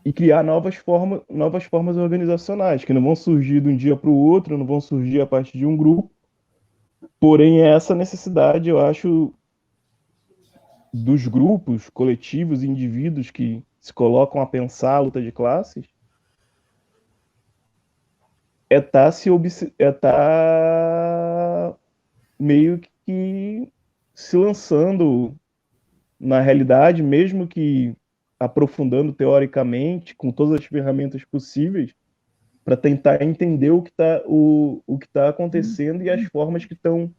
e criar novas formas organizacionais, que não vão surgir de um dia para o outro, não vão surgir a partir de um grupo, porém essa necessidade, eu acho, dos grupos, coletivos, indivíduos que se colocam a pensar a luta de classes, tá meio que se lançando na realidade, mesmo que aprofundando teoricamente, com todas as ferramentas possíveis, para tentar entender o que está acontecendo e as formas que estão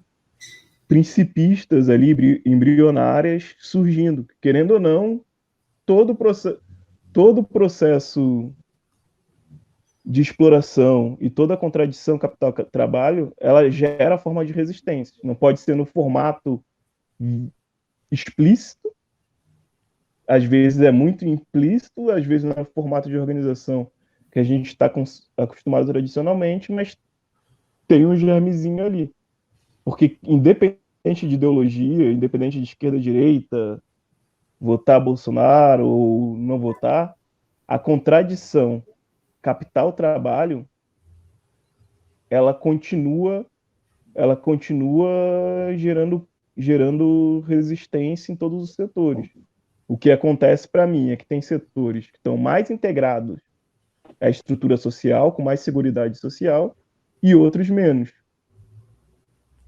principistas ali, embrionárias, surgindo. Querendo ou não, todo o processo de exploração e toda a contradição capital-trabalho, ela gera forma de resistência. Não pode ser no formato explícito, às vezes é muito implícito, às vezes não é o formato de organização que a gente está acostumado tradicionalmente, mas tem um germezinho ali. Porque independente de ideologia, independente de esquerda, direita, votar Bolsonaro ou não votar, a contradição capital-trabalho, ela continua gerando resistência em todos os setores. O que acontece para mim é que tem setores que estão mais integrados à estrutura social, com mais seguridade social, e outros menos.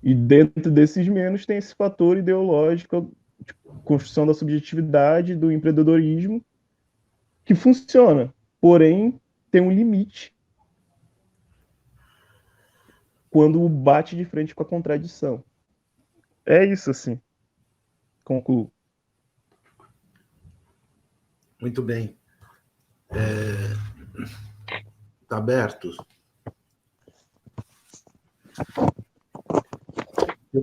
E dentro desses menos tem esse fator ideológico, de construção da subjetividade, do empreendedorismo, que funciona, porém tem um limite quando bate de frente com a contradição. É isso, assim. Concluo. Muito bem. Está aberto? Eu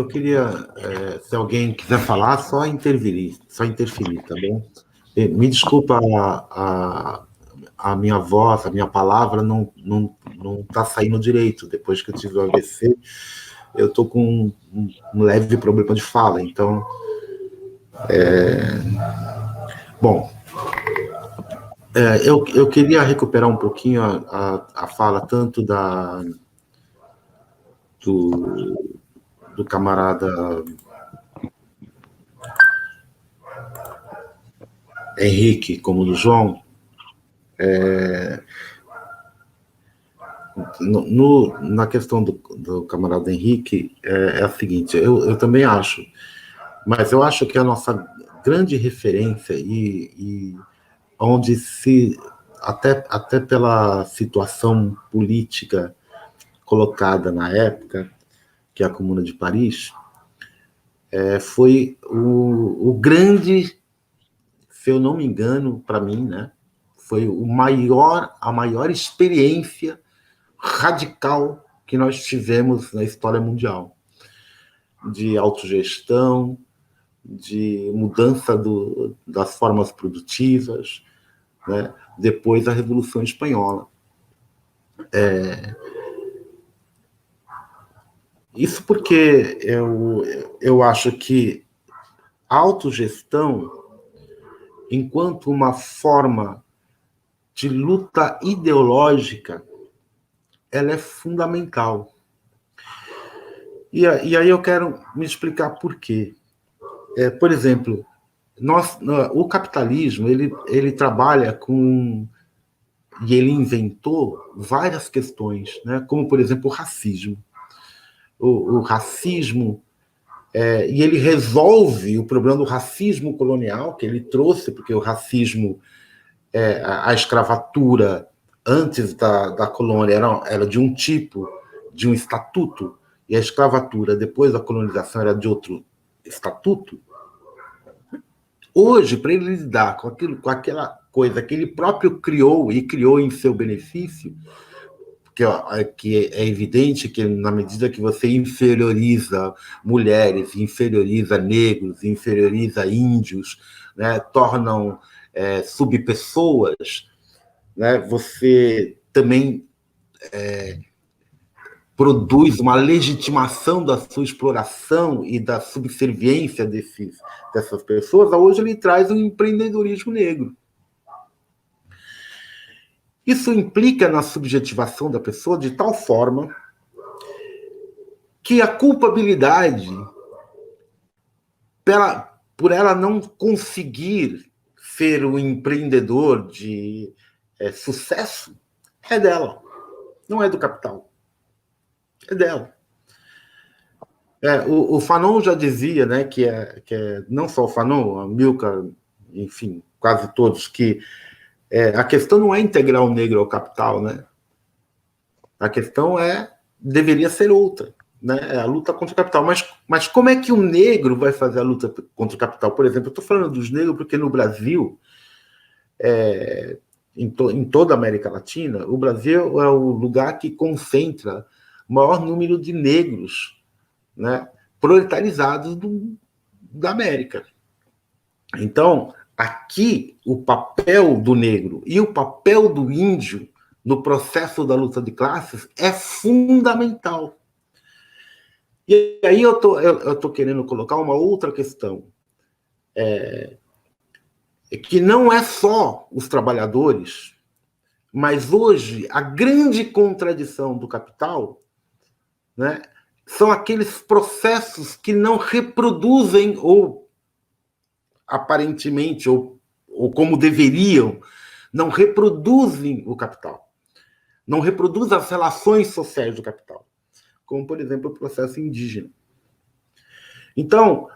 queria se alguém quiser falar, só interferir, tá bom? Me desculpa a minha voz, a minha palavra não está saindo direito. Depois que eu tive o AVC, eu estou com um leve problema de fala, então... Bom, eu queria recuperar um pouquinho a fala tanto do camarada Henrique como do João. Na questão do camarada Henrique, é a seguinte, eu também acho, mas eu acho que a nossa grande referência e onde até pela situação política colocada na época, que é a Comuna de Paris, foi o grande, se eu não me engano, para mim, né, foi a maior experiência radical que nós tivemos na história mundial, de autogestão, de mudança das formas produtivas, né, depois da Revolução Espanhola. Isso porque eu acho que a autogestão, enquanto uma forma de luta ideológica, ela é fundamental. E aí eu quero me explicar por quê. Por exemplo, o capitalismo, ele trabalha com... E ele inventou várias questões, né? Como, por exemplo, o racismo. O racismo... e ele resolve o problema do racismo colonial que ele trouxe, porque o racismo, a escravatura antes da colônia era de um tipo, de um estatuto, e a escravatura depois da colonização era de outro estatuto. Hoje, para ele lidar com aquela coisa que ele próprio criou e criou em seu benefício, que é evidente que na medida que você inferioriza mulheres, inferioriza negros, inferioriza índios, né, tornam subpessoas, né, você também produz uma legitimação da sua exploração e da subserviência dessas pessoas. Hoje ele traz um empreendedorismo negro. Isso implica na subjetivação da pessoa de tal forma que a culpabilidade, por ela não conseguir ser um empreendedor de sucesso, é dela, não é do capital. É dela. O Fanon já dizia, né, que não só o Fanon, a Milcar, enfim, quase todos, que a questão não é integrar o negro ao capital, né? A questão deveria ser outra, né? É a luta contra o capital. Mas como é que o negro vai fazer a luta contra o capital? Por exemplo, eu estou falando dos negros porque no Brasil, em toda a América Latina, o Brasil é o lugar que concentra o maior número de negros, né, proletarizados da América. Então, aqui, o papel do negro e o papel do índio no processo da luta de classes é fundamental. E aí eu tô querendo colocar uma outra questão, que não é só os trabalhadores, mas hoje a grande contradição do capital, né, são aqueles processos que não reproduzem, ou aparentemente, ou como deveriam, não reproduzem o capital. Não reproduzem as relações sociais do capital. Como, por exemplo, o processo indígena. Então,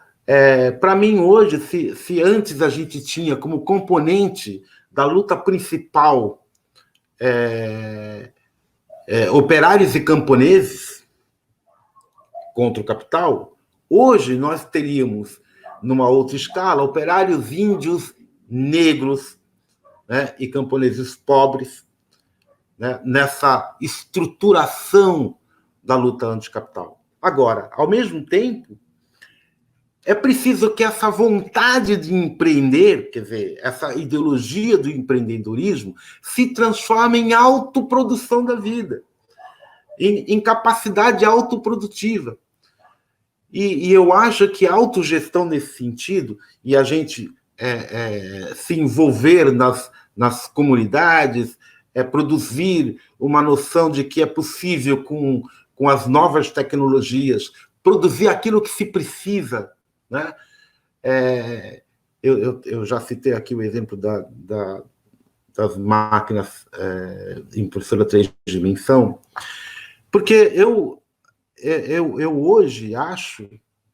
para mim, hoje, se antes a gente tinha como componente da luta principal operários e camponeses contra o capital, hoje nós teríamos, numa outra escala, operários índios, negros, né, e camponeses pobres, né, nessa estruturação da luta anticapital. Agora, ao mesmo tempo, é preciso que essa vontade de empreender, quer dizer, essa ideologia do empreendedorismo, se transforme em autoprodução da vida, em capacidade autoprodutiva. E eu acho que a autogestão nesse sentido, e a gente se envolver nas comunidades, produzir uma noção de que é possível, com as novas tecnologias, produzir aquilo que se precisa, né? Eu já citei aqui o exemplo das máquinas impressora 3 dimensão, porque eu hoje acho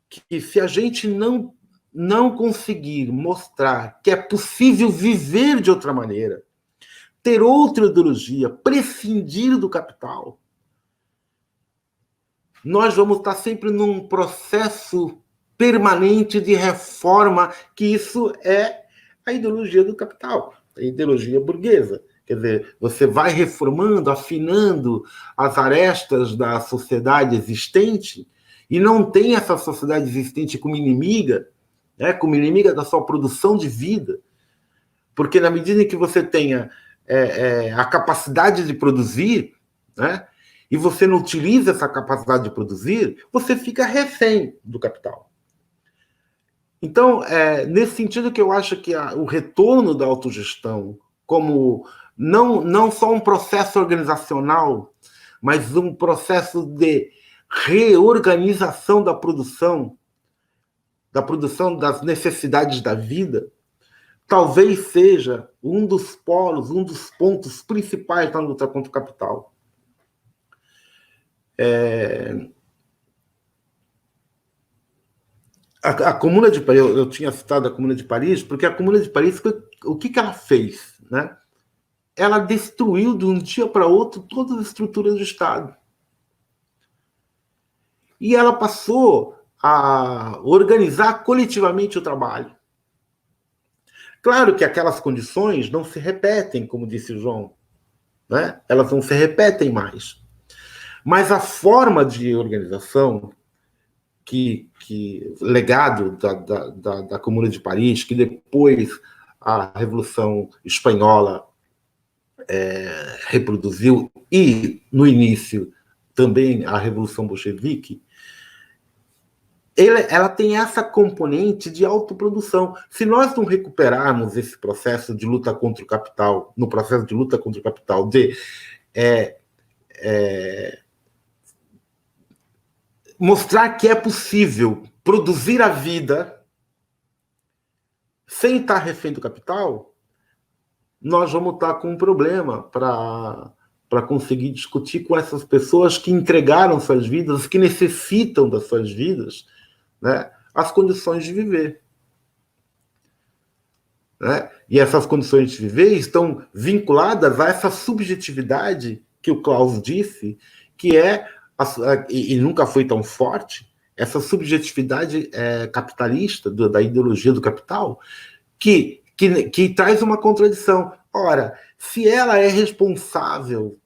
que se a gente não conseguir mostrar que é possível viver de outra maneira, ter outra ideologia, prescindir do capital, nós vamos estar sempre num processo permanente de reforma, que isso é a ideologia do capital, a ideologia burguesa. Quer dizer, você vai reformando, afinando as arestas da sociedade existente e não tem essa sociedade existente como inimiga, né, como inimiga da sua produção de vida, porque na medida em que você tenha a capacidade de produzir, né, e você não utiliza essa capacidade de produzir, você fica refém do capital. Então, nesse sentido que eu acho que o retorno da autogestão, como não só um processo organizacional, mas um processo de reorganização da produção das necessidades da vida, talvez seja um dos polos, um dos pontos principais da luta contra o capital. A Comuna de Paris, eu tinha citado a Comuna de Paris, porque a Comuna de Paris, o que ela fez? Né? Ela destruiu de um dia para outro todas as estruturas do Estado. E ela passou a organizar coletivamente o trabalho. Claro que aquelas condições não se repetem, como disse o João, né? Elas não se repetem mais. Mas a forma de organização legado da Comuna de Paris, que depois a Revolução Espanhola reproduziu, e no início também a Revolução Bolchevique, ela tem essa componente de autoprodução. Se nós não recuperarmos esse processo de luta contra o capital, no processo de luta contra o capital, de mostrar que é possível produzir a vida sem estar refém do capital, nós vamos estar com um problema para conseguir discutir com essas pessoas que entregaram suas vidas, que necessitam das suas vidas, né, as condições de viver. Né? E essas condições de viver estão vinculadas a essa subjetividade que o Klaus disse, que e nunca foi tão forte, essa subjetividade capitalista, da ideologia do capital, que traz uma contradição. Ora, se ela é responsável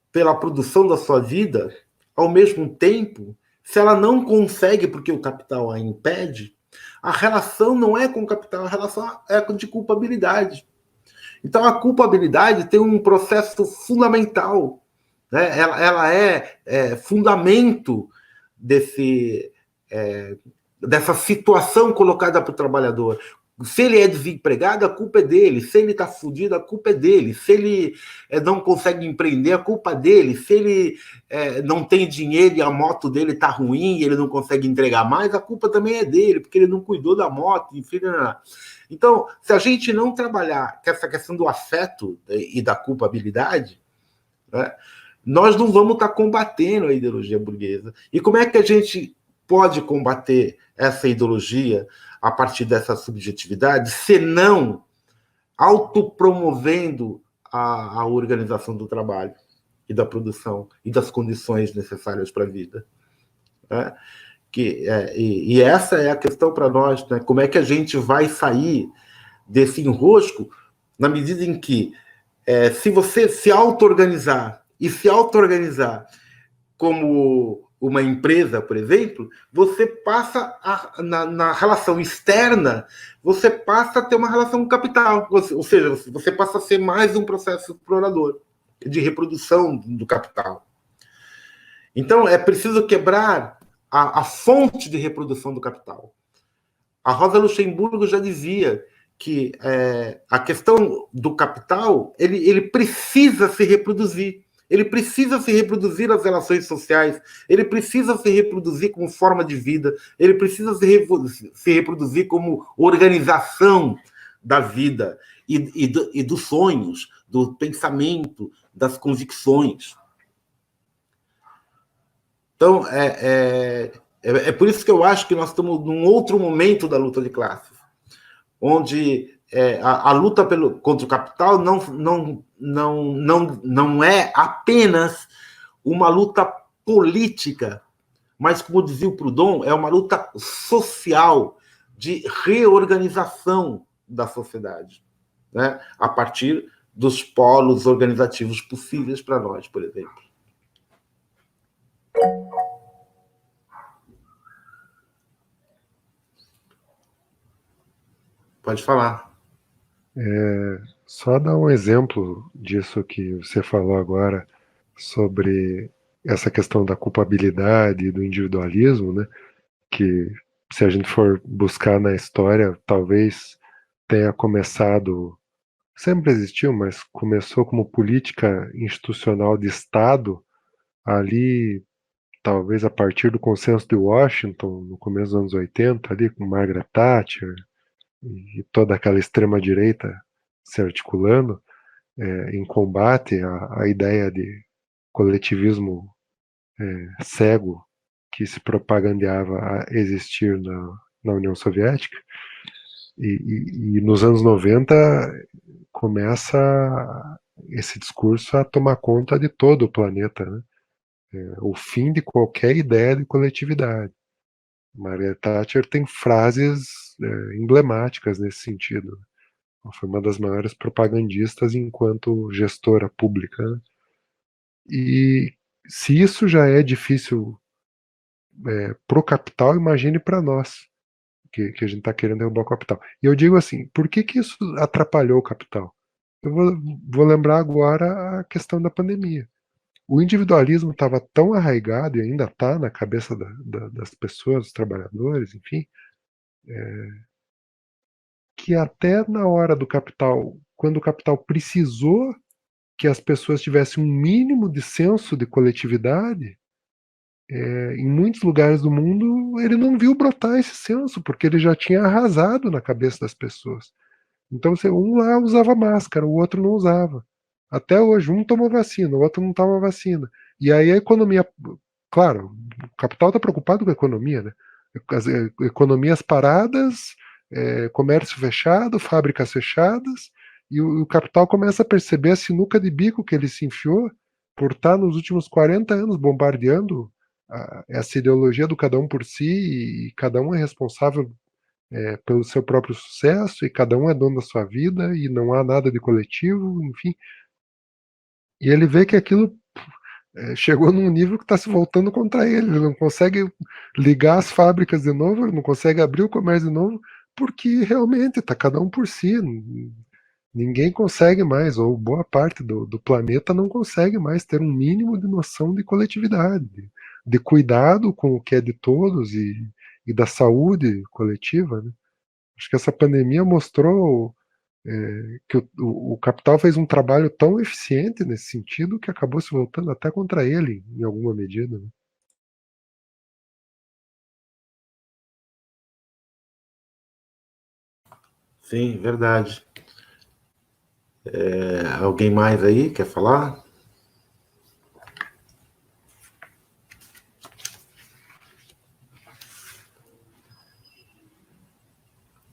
pela produção da sua vida, ao mesmo tempo, se ela não consegue porque o capital a impede, a relação não é com o capital, a relação é de culpabilidade. Então, a culpabilidade tem um processo fundamental, né? Ela é fundamento dessa situação colocada para o trabalhador. Se ele é desempregado, a culpa é dele. Se ele está fudido, a culpa é dele. Se ele não consegue empreender, a culpa é dele. Se ele não tem dinheiro e a moto dele está ruim e ele não consegue entregar mais, a culpa também é dele, porque ele não cuidou da moto, enfim. Então, se a gente não trabalhar com essa questão do afeto e da culpabilidade, né, nós não vamos estar combatendo a ideologia burguesa. E como é que a gente pode combater essa ideologia a partir dessa subjetividade, senão autopromovendo a organização do trabalho e da produção e das condições necessárias para a vida? Né? E essa é a questão para nós, né? Como é que a gente vai sair desse enrosco na medida em que, se você se auto-organizar e se auto-organizar como uma empresa, por exemplo, você passa na relação externa, você passa a ter uma relação com capital, ou seja, você passa a ser mais um processo explorador de reprodução do capital. Então, é preciso quebrar a fonte de reprodução do capital. A Rosa Luxemburgo já dizia que a questão do capital, ele precisa se reproduzir. Ele precisa se reproduzir nas relações sociais, ele precisa se reproduzir como forma de vida, ele precisa se reproduzir como organização da vida e dos sonhos, do pensamento, das convicções. Então, é por isso que eu acho que nós estamos num outro momento da luta de classes, onde a luta contra o capital não é apenas uma luta política, mas, como dizia o Proudhon, é uma luta social de reorganização da sociedade, né? A partir dos polos organizativos possíveis para nós, por exemplo. Pode falar. Só dar um exemplo disso que você falou agora sobre essa questão da culpabilidade e do individualismo, né? Que, se a gente for buscar na história, talvez tenha começado, sempre existiu, mas começou como política institucional de Estado ali, talvez a partir do Consenso de Washington, no começo dos anos 80, ali com Margaret Thatcher e toda aquela extrema-direita se articulando em combate à ideia de coletivismo cego que se propagandeava a existir na União Soviética. E nos anos 90 começa esse discurso a tomar conta de todo o planeta, né? O fim de qualquer ideia de coletividade. Margaret Thatcher tem frases emblemáticas nesse sentido. Ela foi uma das maiores propagandistas enquanto gestora pública, né? E se isso já é difícil pro capital, imagine para nós, que a gente está querendo derrubar o capital. E eu digo assim, por que isso atrapalhou o capital? Eu vou lembrar agora a questão da pandemia. O individualismo estava tão arraigado, e ainda está na cabeça das pessoas, dos trabalhadores, enfim, que até na hora do capital, quando o capital precisou que as pessoas tivessem um mínimo de senso de coletividade, em muitos lugares do mundo ele não viu brotar esse senso, porque ele já tinha arrasado na cabeça das pessoas. Então, um lá usava máscara, o outro não usava. Até hoje, um tomou vacina, o outro não toma vacina. E aí a economia, claro, o capital está preocupado com a economia, né? As economias paradas, comércio fechado, fábricas fechadas, e o capital começa a perceber a sinuca de bico que ele se enfiou por estar nos últimos 40 anos bombardeando essa ideologia do cada um por si, e cada um é responsável pelo seu próprio sucesso, e cada um é dono da sua vida, e não há nada de coletivo, enfim. E ele vê que aquilo chegou num nível que está se voltando contra ele não consegue ligar as fábricas de novo, ele não consegue abrir o comércio de novo, porque realmente está cada um por si, ninguém consegue mais, ou boa parte do planeta não consegue mais ter um mínimo de noção de coletividade, de cuidado com o que é de todos e da saúde coletiva, né? Acho que essa pandemia mostrou que o capital fez um trabalho tão eficiente nesse sentido que acabou se voltando até contra ele, em alguma medida, né? Sim, verdade. Alguém mais aí quer falar?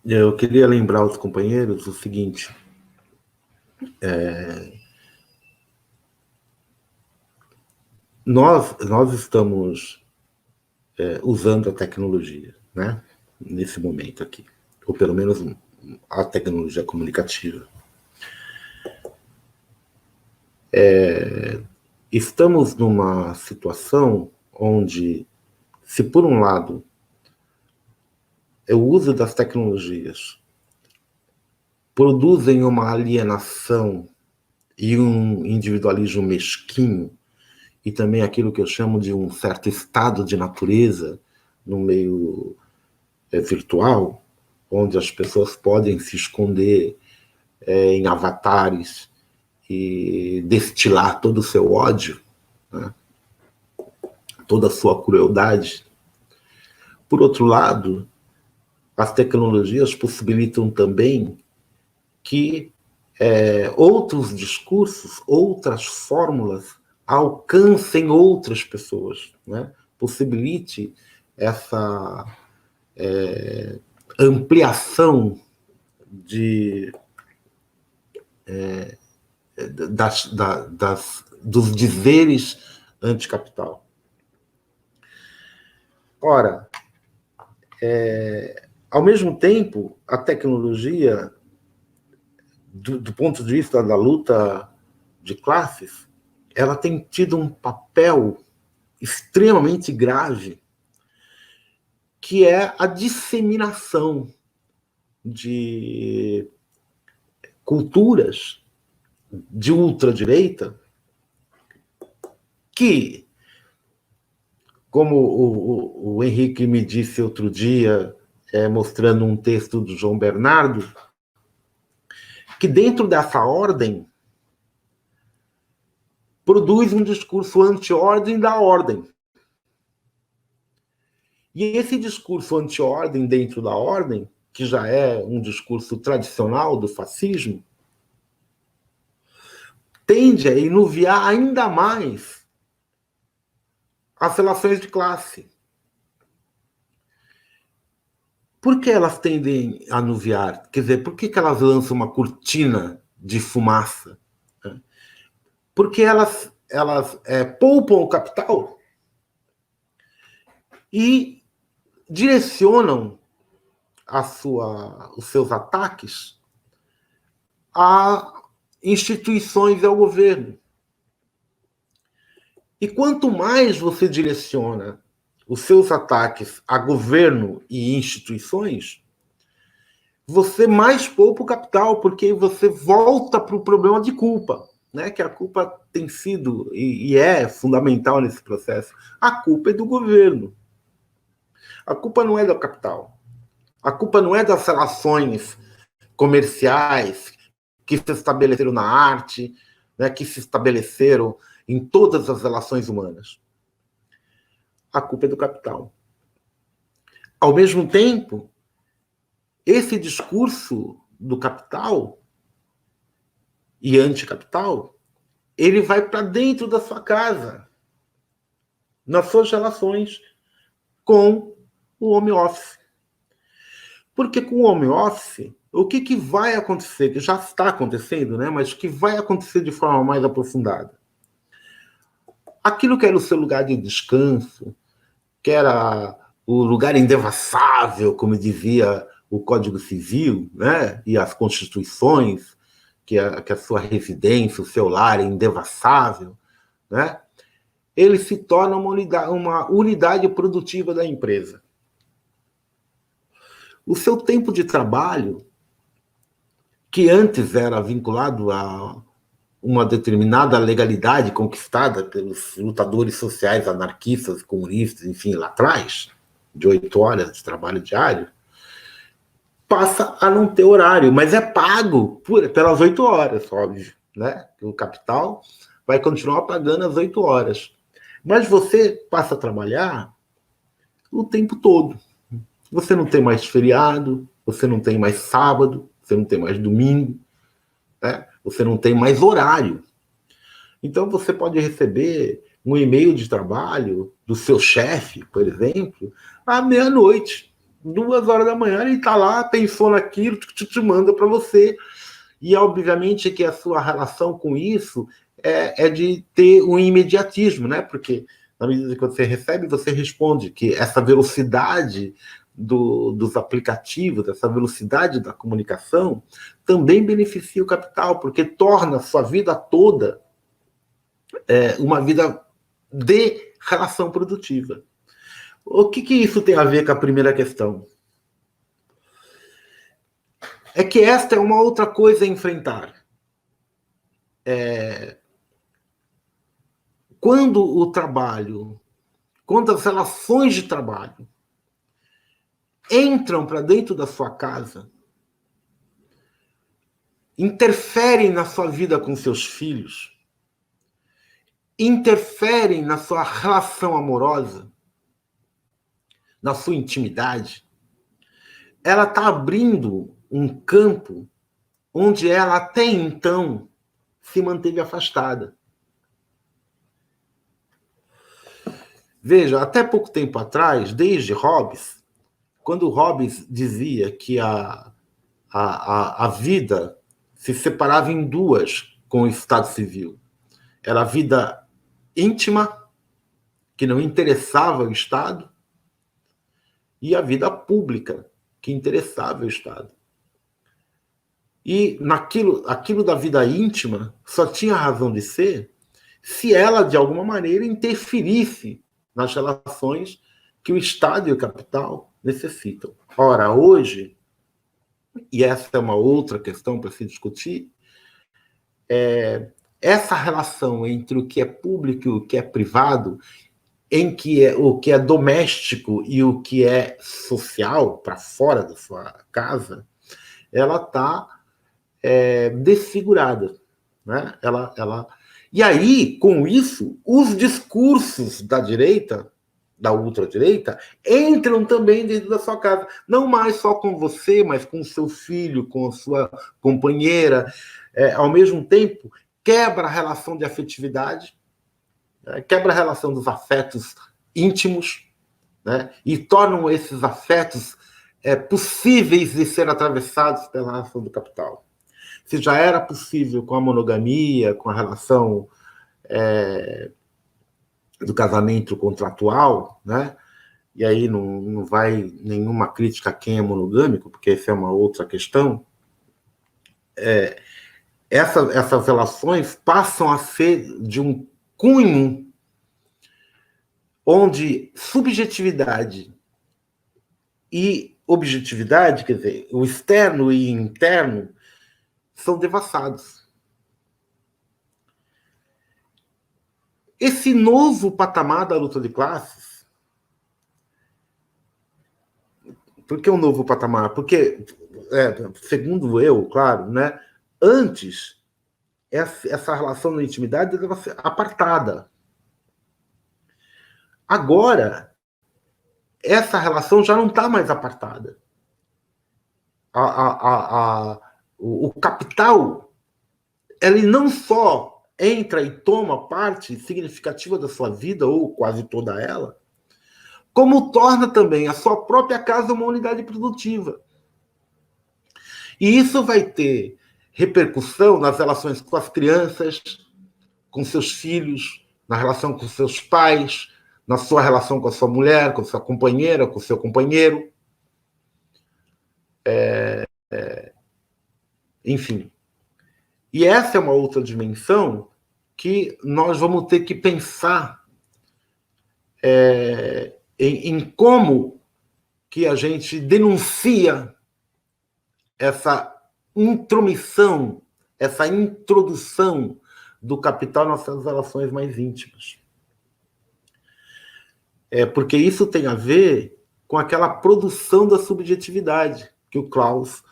Eu queria lembrar aos companheiros o seguinte: nós estamos usando a tecnologia, né, nesse momento aqui, ou pelo menos a tecnologia comunicativa. Estamos numa situação onde, se por um lado o uso das tecnologias produzem uma alienação e um individualismo mesquinho, e também aquilo que eu chamo de um certo estado de natureza no meio virtual, onde as pessoas podem se esconder em avatares e destilar todo o seu ódio, né? Toda a sua crueldade. Por outro lado, as tecnologias possibilitam também que outros discursos, outras fórmulas alcancem outras pessoas, né? Possibilite essa ampliação dos dizeres anticapital. Ora, ao mesmo tempo, a tecnologia, do ponto de vista da luta de classes, ela tem tido um papel extremamente grave, que é a disseminação de culturas de ultradireita que, como o Henrique me disse outro dia, mostrando um texto do João Bernardo, que dentro dessa ordem produz um discurso anti-ordem da ordem. E esse discurso anti-ordem dentro da ordem, que já é um discurso tradicional do fascismo, tende a enuviar ainda mais as relações de classe. Por que elas tendem a anuviar? Quer dizer, por que elas lançam uma cortina de fumaça? Porque elas poupam o capital e direcionam os seus ataques a instituições e ao governo. E quanto mais você direciona os seus ataques a governo e instituições, você mais poupa o capital, porque você volta para o problema de culpa, né? Que a culpa tem sido e é fundamental nesse processo. A culpa é do governo. A culpa não é do capital. A culpa não é das relações comerciais que se estabeleceram na arte, né, que se estabeleceram em todas as relações humanas. A culpa é do capital. Ao mesmo tempo, esse discurso do capital e anticapital, ele vai para dentro da sua casa, nas suas relações com o home office. Porque com o home office, o que vai acontecer, que já está acontecendo, né, mas que vai acontecer de forma mais aprofundada? Aquilo que era o seu lugar de descanso, que era o lugar indevassável, como dizia o Código Civil, né, e as constituições, que a sua residência, o seu lar é indevassável, né, ele se torna uma unidade produtiva da empresa. O seu tempo de trabalho, que antes era vinculado a uma determinada legalidade conquistada pelos lutadores sociais, anarquistas, comunistas, enfim, lá atrás, de 8 horas de trabalho diário, passa a não ter horário, mas é pago pelas 8 horas, óbvio, né? O capital vai continuar pagando as 8 horas. Mas você passa a trabalhar o tempo todo. Você não tem mais feriado, você não tem mais sábado, você não tem mais domingo, né? Você não tem mais horário. Então você pode receber um e-mail de trabalho do seu chefe, por exemplo, à meia-noite, 2 horas da manhã, ele está lá, pensou naquilo, te manda para você. E obviamente que a sua relação com isso é de ter um imediatismo, né? Porque na medida que você recebe, você responde, que essa velocidade dos aplicativos, essa velocidade da comunicação, também beneficia o capital, porque torna a sua vida toda uma vida de relação produtiva. O que isso tem a ver com a primeira questão? É que esta é uma outra coisa a enfrentar. Quando o trabalho, quando as relações de trabalho entram para dentro da sua casa, interferem na sua vida com seus filhos, interferem na sua relação amorosa, na sua intimidade, ela está abrindo um campo onde ela até então se manteve afastada. Veja, até pouco tempo atrás, desde Hobbes, quando Hobbes dizia que a a vida se separava em duas com o Estado Civil. Era a vida íntima, que não interessava o Estado, e a vida pública, que interessava o Estado. E aquilo da vida íntima só tinha razão de ser se ela, de alguma maneira, interferisse nas relações que o Estado e o capital necessitam. Ora, hoje, e essa é uma outra questão para se discutir, essa relação entre o que é público e o que é privado, em que o que é doméstico e o que é social, para fora da sua casa, ela está desfigurada. Né? E aí, com isso, os discursos da direita, da ultradireita, entram também dentro da sua casa. Não mais só com você, mas com o seu filho, com a sua companheira. Ao mesmo tempo, quebra a relação de afetividade, quebra a relação dos afetos íntimos, né? E tornam esses afetos possíveis de ser atravessados pela relação do capital. Se já era possível com a monogamia, com a relação do casamento contratual, né? E aí não vai nenhuma crítica a quem é monogâmico, porque essa é uma outra questão. Essas relações passam a ser de um cunho onde subjetividade e objetividade, quer dizer, o externo e interno, são devassados. Esse novo patamar da luta de classes, por que um novo patamar? Porque, segundo eu, claro, né, antes, essa relação da intimidade deve ser apartada. Agora, essa relação já não está mais apartada. O capital, ele não só entra e toma parte significativa da sua vida, ou quase toda ela, como torna também a sua própria casa uma unidade produtiva. E isso vai ter repercussão nas relações com as crianças, com seus filhos, na relação com seus pais, na sua relação com a sua mulher, com a sua companheira, com o seu companheiro. Enfim. E essa é uma outra dimensão que nós vamos ter que pensar em como que a gente denuncia essa intromissão, essa introdução do capital nas nossas relações mais íntimas. Porque isso tem a ver com aquela produção da subjetividade que o Klaus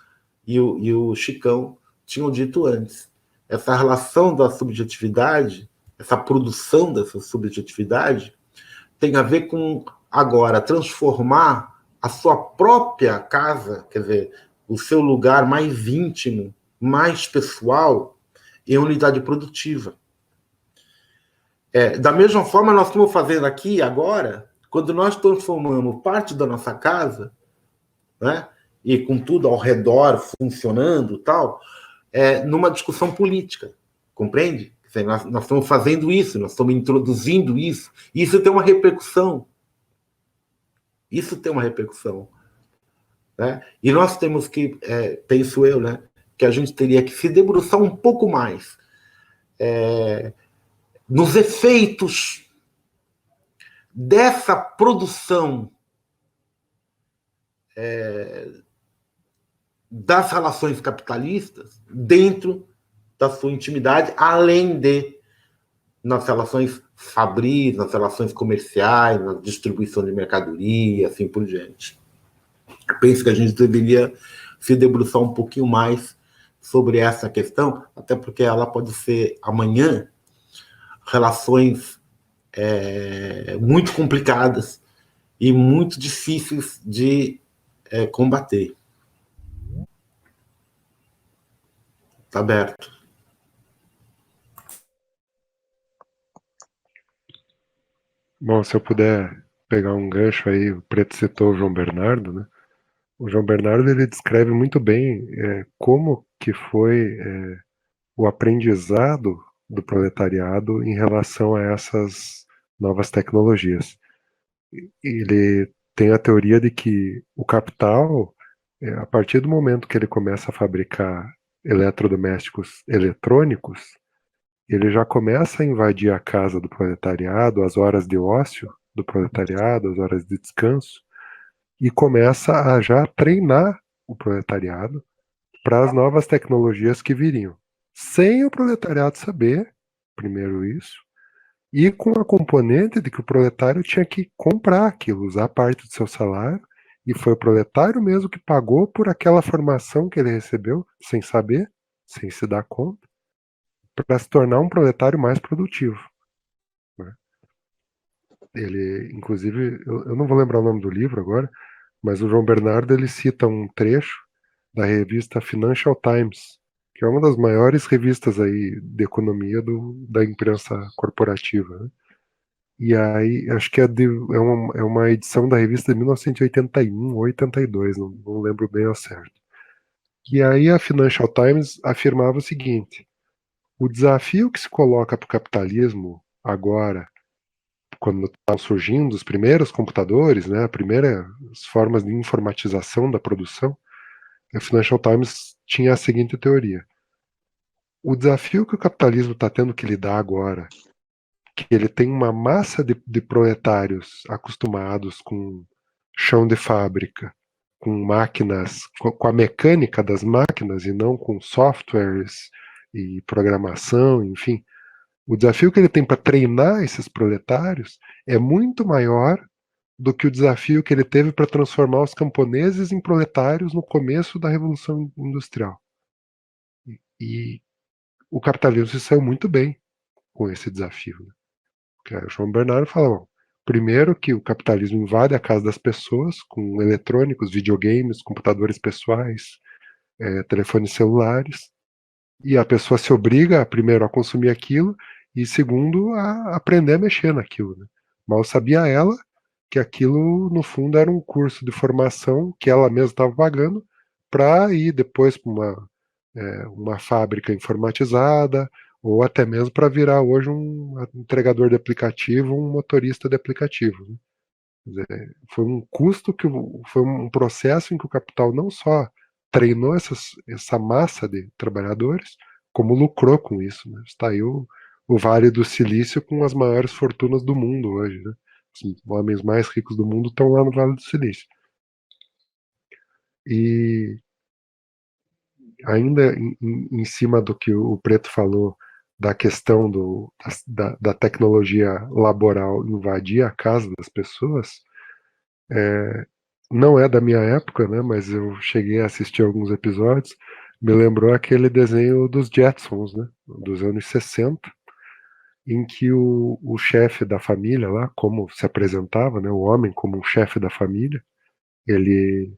e o Chicão tinham dito antes. Essa relação da subjetividade, essa produção dessa subjetividade, tem a ver com, agora, transformar a sua própria casa, quer dizer, o seu lugar mais íntimo, mais pessoal, em unidade produtiva. Da mesma forma, nós estamos fazendo aqui, agora, quando nós transformamos parte da nossa casa, né, e com tudo ao redor funcionando tal, numa discussão política, compreende? Quer dizer, nós estamos fazendo isso, nós estamos introduzindo isso, e isso tem uma repercussão. Isso tem uma repercussão. Né? E nós temos que, penso eu, né, que a gente teria que se debruçar um pouco mais nos efeitos dessa produção das relações capitalistas dentro da sua intimidade, além de nas relações fabris, nas relações comerciais, na distribuição de mercadoria, assim por diante. Eu penso que a gente deveria se debruçar um pouquinho mais sobre essa questão, até porque ela pode ser, amanhã, relações muito complicadas e muito difíceis de combater. Está aberto. Bom, se eu puder pegar um gancho aí, o Preto citou o João Bernardo, né? o João Bernardo ele descreve muito bem como que foi o aprendizado do proletariado em relação a essas novas tecnologias. Ele tem a teoria de que o capital, a partir do momento que ele começa a fabricar eletrodomésticos eletrônicos, ele já começa a invadir a casa do proletariado, as horas de ócio do proletariado, as horas de descanso, e começa a já treinar o proletariado para as novas tecnologias que viriam, sem o proletariado saber, primeiro isso, e com a componente de que o proletário tinha que comprar aquilo, usar parte do seu salário, e foi o proletário mesmo que pagou por aquela formação que ele recebeu, sem saber, sem se dar conta, para se tornar um proletário mais produtivo. Né? Ele, inclusive, eu não vou lembrar o nome do livro agora, mas o João Bernardo ele cita um trecho da revista Financial Times, que é uma das maiores revistas aí de economia da imprensa corporativa. Né? E aí, acho que é uma edição da revista de 1981 ou 82, não lembro bem ao certo. E aí a Financial Times afirmava o seguinte: o desafio que se coloca para o capitalismo agora, quando estão surgindo os primeiros computadores, né, as primeiras formas de informatização da produção, a Financial Times tinha a seguinte teoria: o desafio que o capitalismo está tendo que lidar agora, que ele tem uma massa de proletários acostumados com chão de fábrica, com máquinas, com a mecânica das máquinas e não com softwares e programação, enfim. O desafio que ele tem para treinar esses proletários é muito maior do que o desafio que ele teve para transformar os camponeses em proletários no começo da Revolução Industrial. E o capitalismo se saiu muito bem com esse desafio. Né? O João Bernardo fala, bom, primeiro que o capitalismo invade a casa das pessoas com eletrônicos, videogames, computadores pessoais, telefones celulares, e a pessoa se obriga, primeiro, a consumir aquilo, e segundo, a aprender a mexer naquilo. Né? Mal sabia ela que aquilo, no fundo, era um curso de formação que ela mesma estava pagando para ir depois para uma fábrica informatizada, ou até mesmo para virar hoje um entregador de aplicativo, um motorista de aplicativo. Né? Quer dizer, foi um custo, foi um processo em que o capital não só treinou essa massa de trabalhadores, como lucrou com isso. Né? Está aí o Vale do Silício com as maiores fortunas do mundo hoje. Né? Os homens mais ricos do mundo estão lá no Vale do Silício. E ainda em cima do que o Preto falou, da questão da tecnologia laboral invadir a casa das pessoas, não é da minha época, né, mas eu cheguei a assistir alguns episódios, me lembrou aquele desenho dos Jetsons, né, dos anos 60, em que o chefe da família lá, como se apresentava, né, o homem como um chefe da família, ele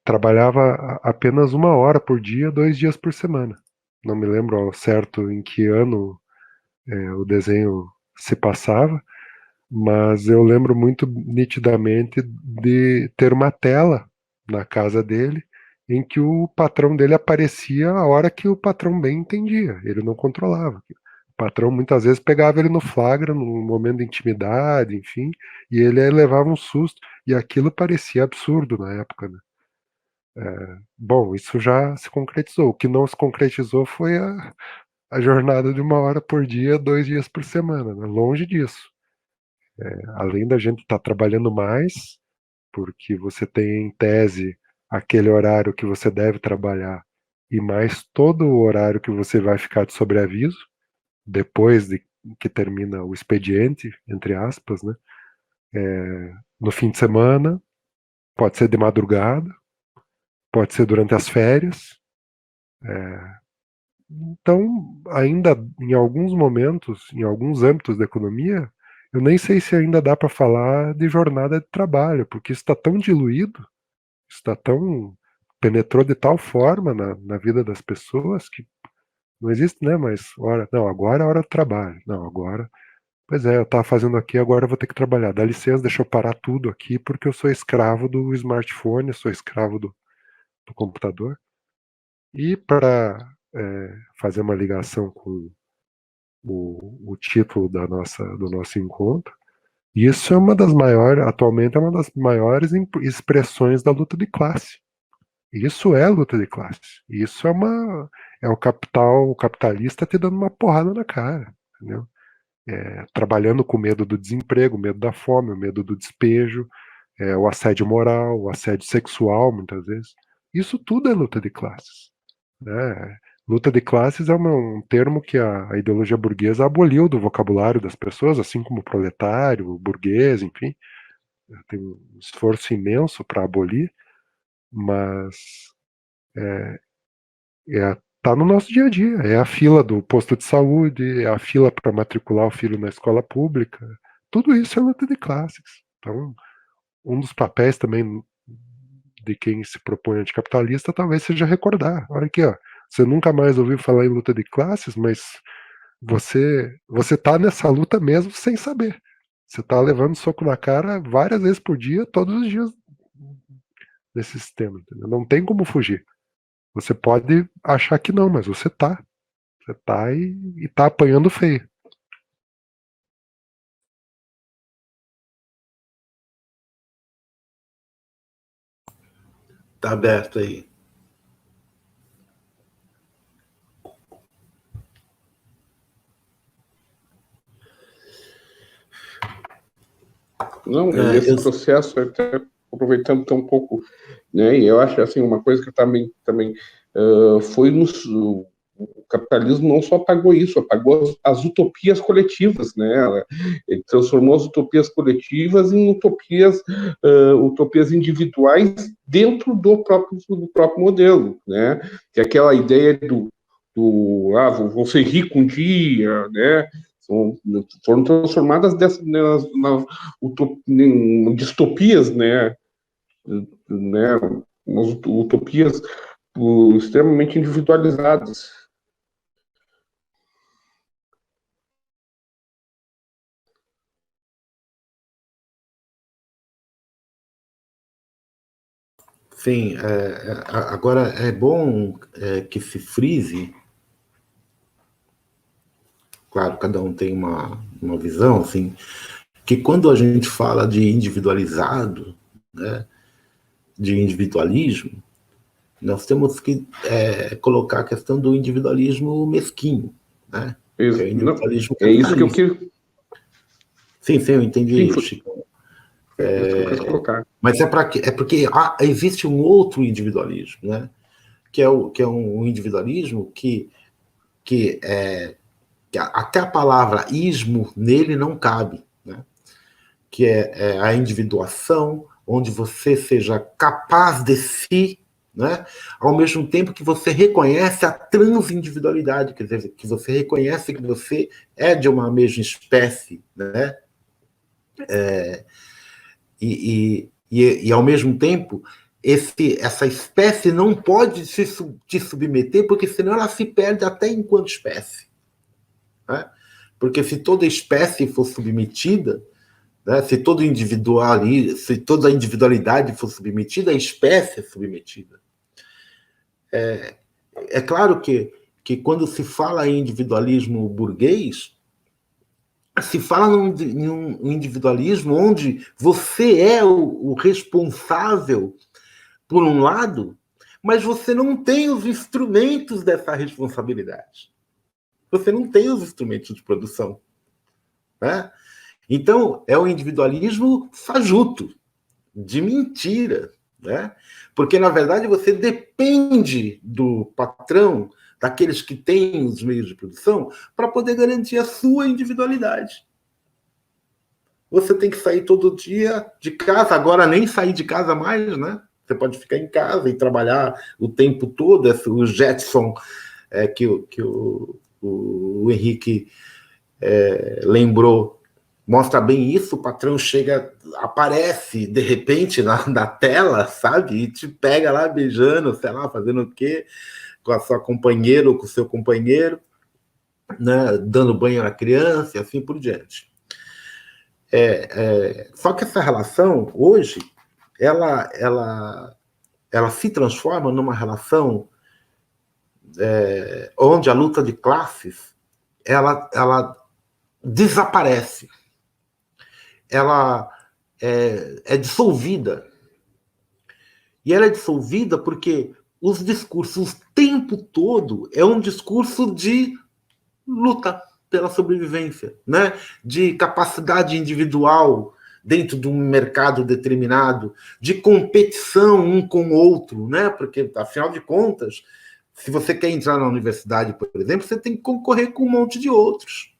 trabalhava apenas 1 hora por dia, 2 dias por semana. Não me lembro ao certo em que ano o desenho se passava, mas eu lembro muito nitidamente de ter uma tela na casa dele em que o patrão dele aparecia a hora que o patrão bem entendia, ele não controlava. O patrão muitas vezes pegava ele no flagra, num momento de intimidade, enfim, e ele levava um susto, e aquilo parecia absurdo na época, né? Bom, isso já se concretizou. O que não se concretizou foi a jornada de 1 hora por dia, 2 dias por semana, né? Longe disso. Além da gente estar trabalhando mais, porque você tem em tese aquele horário que você deve trabalhar e mais todo o horário que você vai ficar de sobreaviso, depois de que termina o expediente, entre aspas, né? No fim de semana, pode ser de madrugada, pode ser durante as férias. Então, ainda em alguns momentos, em alguns âmbitos da economia, eu nem sei se ainda dá para falar de jornada de trabalho, porque isso está tão diluído, está tão penetrou de tal forma na vida das pessoas que não existe, né? Mas não, agora é hora do trabalho, não, agora Pois é, eu estava fazendo aqui, agora eu vou ter que trabalhar. Dá licença, deixa eu parar tudo aqui, porque eu sou escravo do smartphone, eu sou escravo do computador. E para fazer uma ligação com o título do nosso encontro, isso é uma das maiores, atualmente é uma das maiores expressões da luta de classe. Isso é luta de classe. Isso é o capitalista te dando uma porrada na cara, entendeu? Trabalhando com medo do desemprego, medo da fome, o medo do despejo, o assédio moral, o assédio sexual, muitas vezes. Isso tudo é luta de classes, né? Luta de classes é um termo que a ideologia burguesa aboliu do vocabulário das pessoas, assim como o proletário, o burguês, enfim. Tem um esforço imenso para abolir, mas tá no nosso dia a dia. É a fila do posto de saúde, é a fila para matricular o filho na escola pública. Tudo isso é luta de classes. Então, um dos papéis também de quem se propõe anticapitalista talvez seja recordar. Olha aqui, ó, você nunca mais ouviu falar em luta de classes, mas você tá nessa luta mesmo sem saber. Você tá levando soco na cara várias vezes por dia, todos os dias nesse sistema. Entendeu? Não tem como fugir. Você pode achar que não, mas você tá. Você tá e tá apanhando feio. Tá aberto aí. Não, nesse processo, até aproveitando tão um pouco, né, e eu acho assim, uma coisa que também foi o capitalismo não só apagou isso, apagou as utopias coletivas, né? Ele transformou as utopias coletivas em utopias individuais dentro do próprio modelo, né? Que é aquela ideia vou ser rico um dia, né? Foram transformadas em distopias, né? Umas utopias extremamente individualizadas. Sim, agora é bom que se frise, claro, cada um tem uma visão, assim, que quando a gente fala de individualizado, né, de individualismo, nós temos que colocar a questão do individualismo mesquinho, né? Isso, É o individualismo é isso que eu capitalista. queria. Sim, eu entendi, Sim, Chico. é isso que eu quero colocar. Mas porque existe um outro individualismo, né? Que é um individualismo que até a palavra ismo nele não cabe, né? Que é a individuação, onde você seja capaz de si, né? Ao mesmo tempo que você reconhece a transindividualidade, quer dizer, que você reconhece que você é de uma mesma espécie, né? E ao mesmo tempo, essa espécie não pode te submeter, porque senão ela se perde até enquanto espécie, né? Porque se toda espécie for submetida, né, se toda individualidade for submetida, a espécie é submetida. É claro que quando se fala em individualismo burguês, se fala em um individualismo onde você é o responsável por um lado, mas você não tem os instrumentos dessa responsabilidade. Você não tem os instrumentos de produção, né? Então, é o individualismo fajuto, de mentira, né? Porque, na verdade, você depende do patrão, daqueles que têm os meios de produção, para poder garantir a sua individualidade. Você tem que sair todo dia de casa, agora nem sair de casa mais, né? Você pode ficar em casa e trabalhar o tempo todo. O Jetson que o Henrique lembrou, mostra bem isso. O patrão aparece de repente na tela, sabe? E te pega lá beijando, sei lá, fazendo o quê, com a sua companheira ou com o seu companheiro, né? Dando banho na criança e assim por diante. Só que essa relação, hoje, ela se transforma numa relação onde a luta de classes ela desaparece. Ela é dissolvida. E ela é dissolvida porque os discursos, o tempo todo, é um discurso de luta pela sobrevivência, né? De capacidade individual dentro de um mercado determinado, de competição um com o outro, né? Porque, afinal de contas, se você quer entrar na universidade, por exemplo, você tem que concorrer com um monte de outros,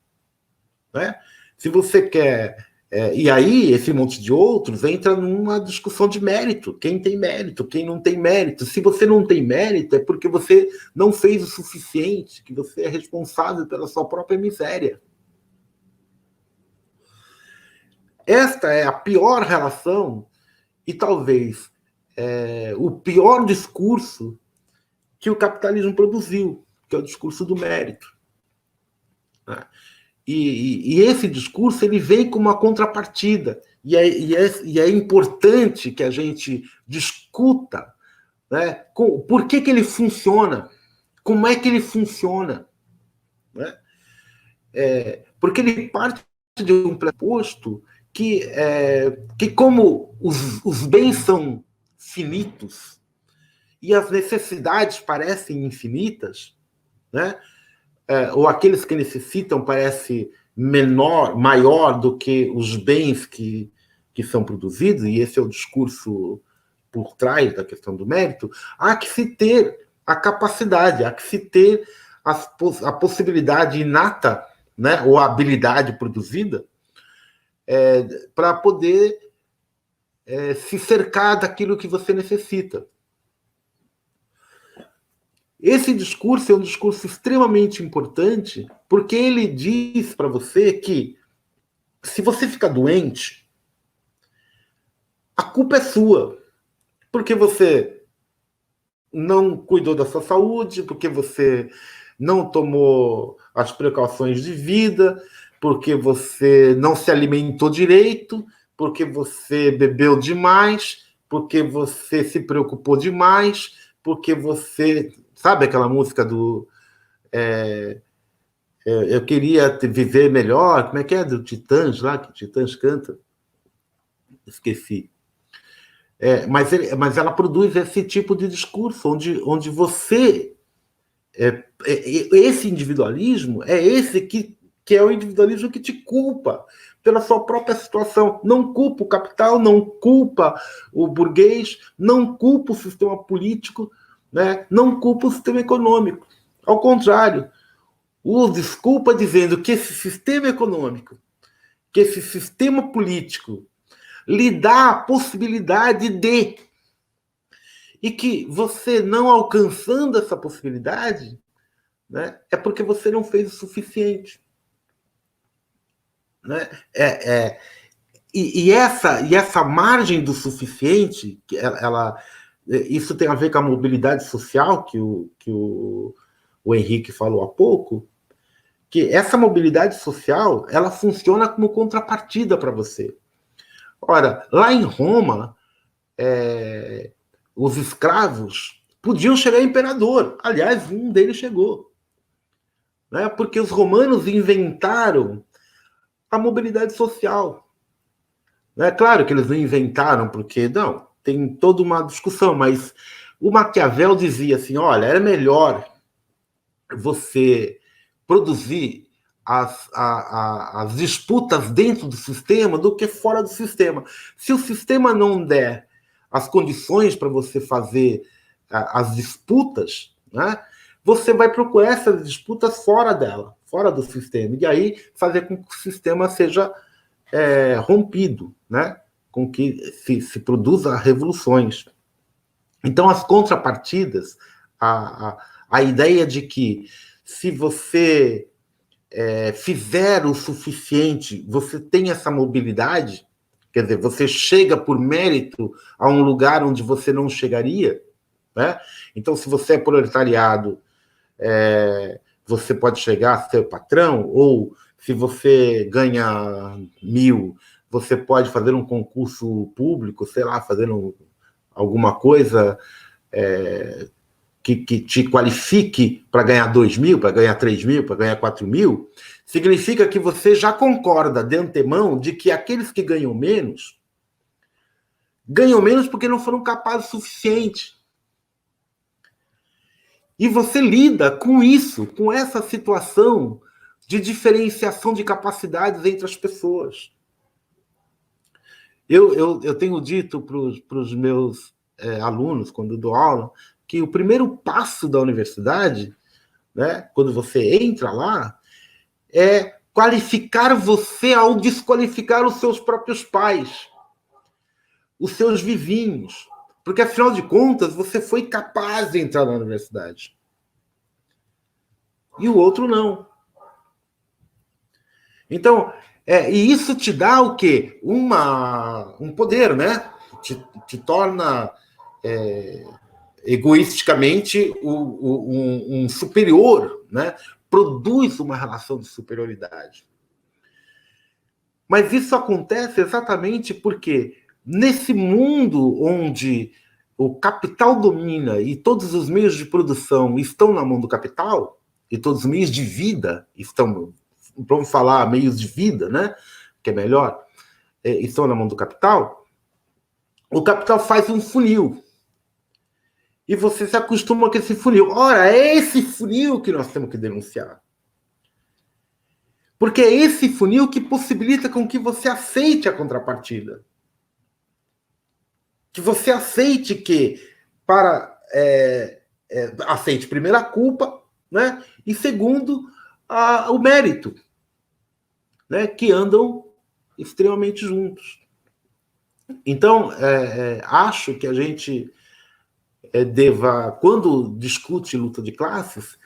né? Se você quer... e aí, esse monte de outros entra numa discussão de mérito. Quem tem mérito, quem não tem mérito. Se você não tem mérito, é porque você não fez o suficiente, que você é responsável pela sua própria miséria. Esta é a pior relação e talvez o pior discurso que o capitalismo produziu, que é o discurso do mérito. E esse discurso ele vem com uma contrapartida, e é importante que a gente discuta, né, por que ele funciona, como é que ele funciona. Né? Porque ele parte de um pressuposto que como os bens são finitos e as necessidades parecem infinitas, né? Ou aqueles que necessitam parece maior do que os bens que são produzidos, e esse é o discurso por trás da questão do mérito, há que se ter a capacidade, há que se ter a possibilidade inata, né, ou a habilidade produzida, para poder se cercar daquilo que você necessita. Esse discurso é um discurso extremamente importante, porque ele diz para você que, se você ficar doente, a culpa é sua, porque você não cuidou da sua saúde, porque você não tomou as precauções de vida, porque você não se alimentou direito, porque você bebeu demais, porque você se preocupou demais, porque você... Sabe aquela música do... eu queria viver melhor, como é que é? Do Titãs lá, que Titãs canta? Esqueci. Mas ela produz esse tipo de discurso, onde você... esse individualismo é esse que é o individualismo que te culpa pela sua própria situação. Não culpa o capital, não culpa o burguês, não culpa o sistema político, né? Não culpa o sistema econômico. Ao contrário, o desculpa dizendo que esse sistema econômico, que esse sistema político lhe dá a possibilidade de... E que você não alcançando essa possibilidade, né, é porque você não fez o suficiente. Né? E essa margem do suficiente, isso tem a ver com a mobilidade social que o Henrique falou há pouco, que essa mobilidade social ela funciona como contrapartida para você. Ora, lá em Roma, os escravos podiam chegar a imperador. Aliás, um deles chegou. Né? Porque os romanos inventaram a mobilidade social. É claro que eles não inventaram, porque não, tem toda uma discussão, mas o Maquiavel dizia assim, olha, era melhor você produzir as disputas dentro do sistema do que fora do sistema. Se o sistema não der as condições para você fazer as disputas, né, você vai procurar essas disputas fora dela, fora do sistema, e aí fazer com que o sistema seja rompido, né, com que se produza revoluções. Então, as contrapartidas, a ideia de que se você fizer o suficiente, você tem essa mobilidade, quer dizer, você chega por mérito a um lugar onde você não chegaria, né? Então, se você é proletariado, você pode chegar a ser patrão, ou se você ganha 1.000, você pode fazer um concurso público, sei lá, fazendo alguma coisa que te qualifique para ganhar 2 mil, para ganhar 3 mil, para ganhar 4 mil, significa que você já concorda de antemão de que aqueles que ganham menos porque não foram capazes o suficiente. E você lida com isso, com essa situação de diferenciação de capacidades entre as pessoas. Eu tenho dito para os meus alunos, quando eu dou aula, que o primeiro passo da universidade, né, quando você entra lá, é qualificar você ao desqualificar os seus próprios pais, os seus vizinhos. Porque, afinal de contas, você foi capaz de entrar na universidade. E o outro não. Então, e isso te dá o quê? Um poder, né? Te torna egoisticamente um superior, né? Produz uma relação de superioridade. Mas isso acontece exatamente porque nesse mundo onde o capital domina e todos os meios de produção estão na mão do capital, e todos os meios de vida estão, vamos falar meios de vida, né? Que é melhor, estão na mão do capital, o capital faz um funil. E você se acostuma com esse funil. Ora, é esse funil que nós temos que denunciar. Porque é esse funil que possibilita com que você aceite a contrapartida. Que você aceite que, aceite primeiro a culpa, né? E segundo, o mérito, né? Que andam extremamente juntos. Então, acho que a gente deva, quando discute luta de classes,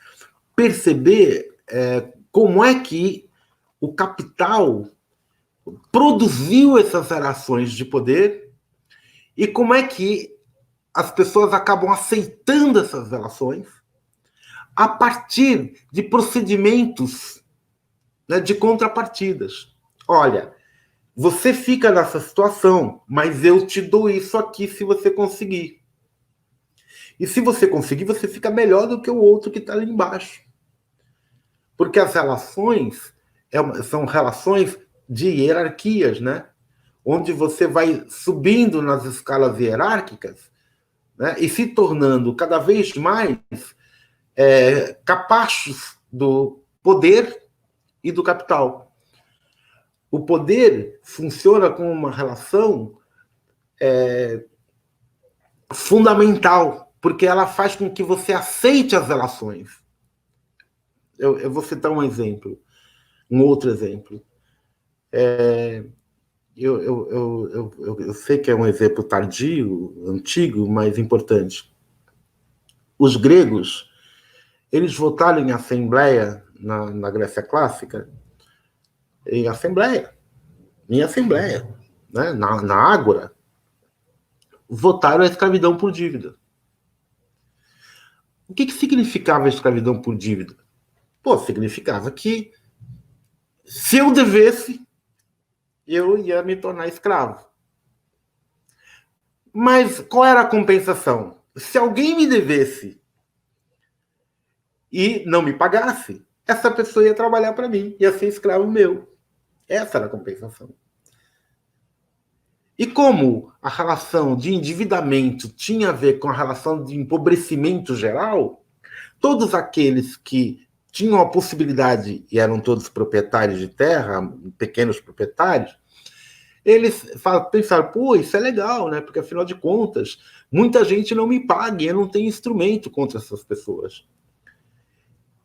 perceber como é que o capital produziu essas relações de poder e como é que as pessoas acabam aceitando essas relações a partir de procedimentos, né, de contrapartidas. Olha, você fica nessa situação, mas eu te dou isso aqui se você conseguir. E se você conseguir, você fica melhor do que o outro que está ali embaixo. Porque as relações são relações de hierarquias, né? Onde você vai subindo nas escalas hierárquicas, né? E se tornando cada vez mais capachos do poder e do capital. O poder funciona como uma relação fundamental, porque ela faz com que você aceite as relações. Eu vou citar um exemplo, um outro exemplo. Eu sei que é um exemplo tardio, antigo, mas importante. Os gregos, eles votaram em assembleia na Grécia Clássica, em assembleia, né? na Ágora, votaram a escravidão por dívida. O que significava a escravidão por dívida? Significava que se eu devesse, eu ia me tornar escravo. Mas qual era a compensação? Se alguém me devesse e não me pagasse, essa pessoa ia trabalhar para mim, ia ser escravo meu. Essa era a compensação. E como a relação de endividamento tinha a ver com a relação de empobrecimento geral, todos aqueles que tinham a possibilidade, e eram todos proprietários de terra, pequenos proprietários, eles pensaram, isso é legal, né? Porque, afinal de contas, muita gente não me paga e eu não tenho instrumento contra essas pessoas.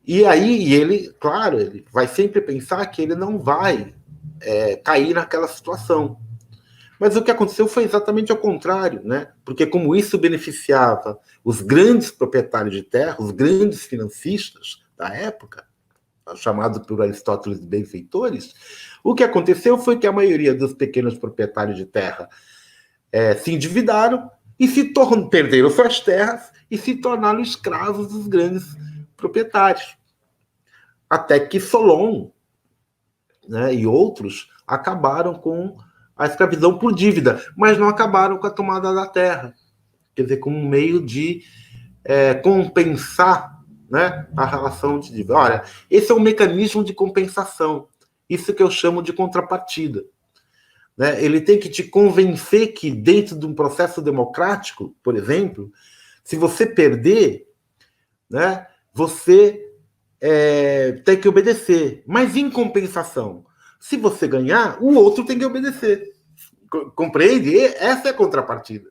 E aí, ele vai sempre pensar que ele não vai cair naquela situação. Mas o que aconteceu foi exatamente ao contrário, né? Porque como isso beneficiava os grandes proprietários de terra, os grandes financistas da época, chamados por Aristóteles de benfeitores, o que aconteceu foi que a maioria dos pequenos proprietários de terra se endividaram e perderam suas terras e se tornaram escravos dos grandes proprietários. Até que Solon, né, e outros acabaram com a escravidão por dívida, mas não acabaram com a tomada da terra. Quer dizer, como um meio de compensar, né, a relação de dívida. Olha, esse é um mecanismo de compensação. Isso que eu chamo de contrapartida. Né? Ele tem que te convencer que dentro de um processo democrático, por exemplo, se você perder, né, você tem que obedecer. Mas em compensação, se você ganhar, o outro tem que obedecer. Compreende? Essa é a contrapartida.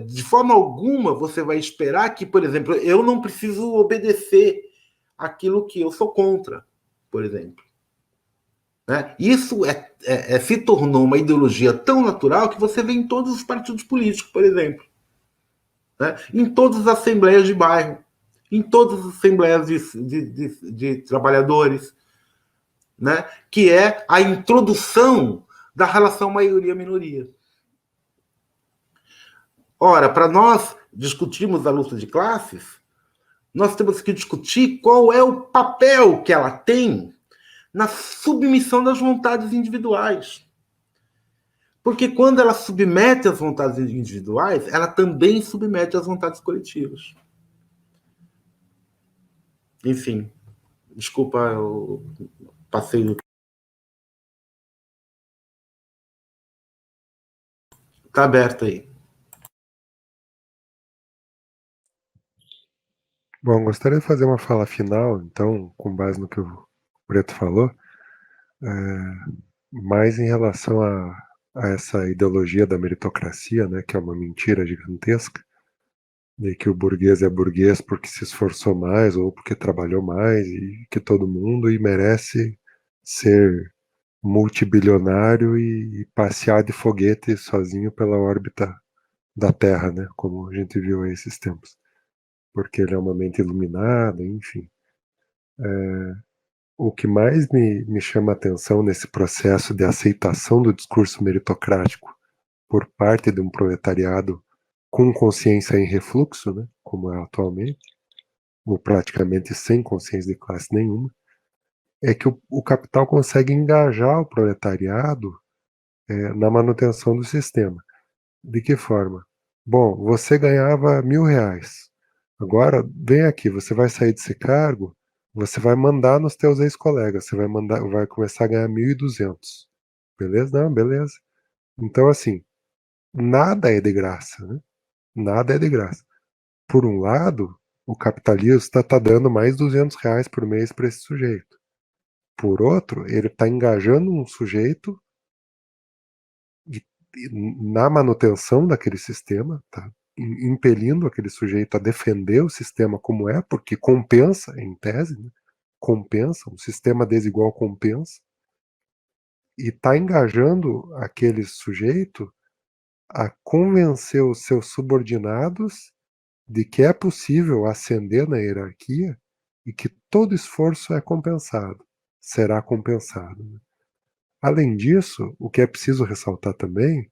De forma alguma você vai esperar que, por exemplo, eu não preciso obedecer aquilo que eu sou contra, por exemplo. Né? Isso se tornou uma ideologia tão natural que você vê em todos os partidos políticos, por exemplo. Né? Em todas as assembleias de bairro, em todas as assembleias de trabalhadores, né? Que é a introdução da relação maioria-minoria. Ora, para nós discutirmos a luta de classes, nós temos que discutir qual é o papel que ela tem na submissão das vontades individuais. Porque quando ela submete as vontades individuais, ela também submete as vontades coletivas. Enfim, desculpa, eu passei do... Está aberto aí. Bom, gostaria de fazer uma fala final, então, com base no que o Preto falou, mais em relação a essa ideologia da meritocracia, né, que é uma mentira gigantesca, de que o burguês é burguês porque se esforçou mais ou porque trabalhou mais e que todo mundo e merece ser multibilionário e passear de foguete sozinho pela órbita da Terra, né, como a gente viu aí esses tempos, porque ele é uma mente iluminada, enfim. O que mais me chama a atenção nesse processo de aceitação do discurso meritocrático por parte de um proletariado com consciência em refluxo, né, como é atualmente, ou praticamente sem consciência de classe nenhuma, é que o capital consegue engajar o proletariado na manutenção do sistema. De que forma? Bom, você ganhava R$1.000. Agora, vem aqui, você vai sair desse cargo, você vai mandar nos teus ex-colegas, você vai começar a ganhar 1.200. Beleza? Não, beleza. Então, assim, nada é de graça, né? Nada é de graça. Por um lado, o capitalista está dando mais R$200 por mês para esse sujeito. Por outro, ele está engajando um sujeito na manutenção daquele sistema, tá? Impelindo aquele sujeito a defender o sistema como é, porque compensa, em tese, né? Compensa, um sistema desigual compensa, e está engajando aquele sujeito a convencer os seus subordinados de que é possível ascender na hierarquia e que todo esforço é compensado, será compensado. Né? Além disso, o que é preciso ressaltar também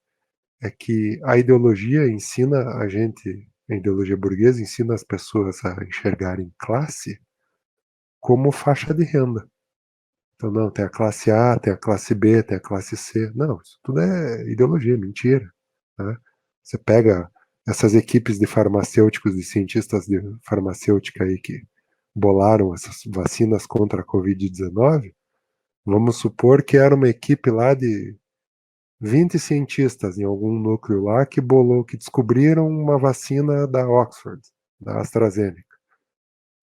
é que a ideologia ensina a gente, a ideologia burguesa ensina as pessoas a enxergarem classe como faixa de renda. Então, não, tem a classe A, tem a classe B, tem a classe C. Não, isso tudo é ideologia, mentira. Né? Você pega essas equipes de farmacêuticos, de cientistas de farmacêutica aí que bolaram essas vacinas contra a Covid-19, vamos supor que era uma equipe lá de 20 cientistas em algum núcleo lá que descobriram uma vacina da Oxford, da AstraZeneca.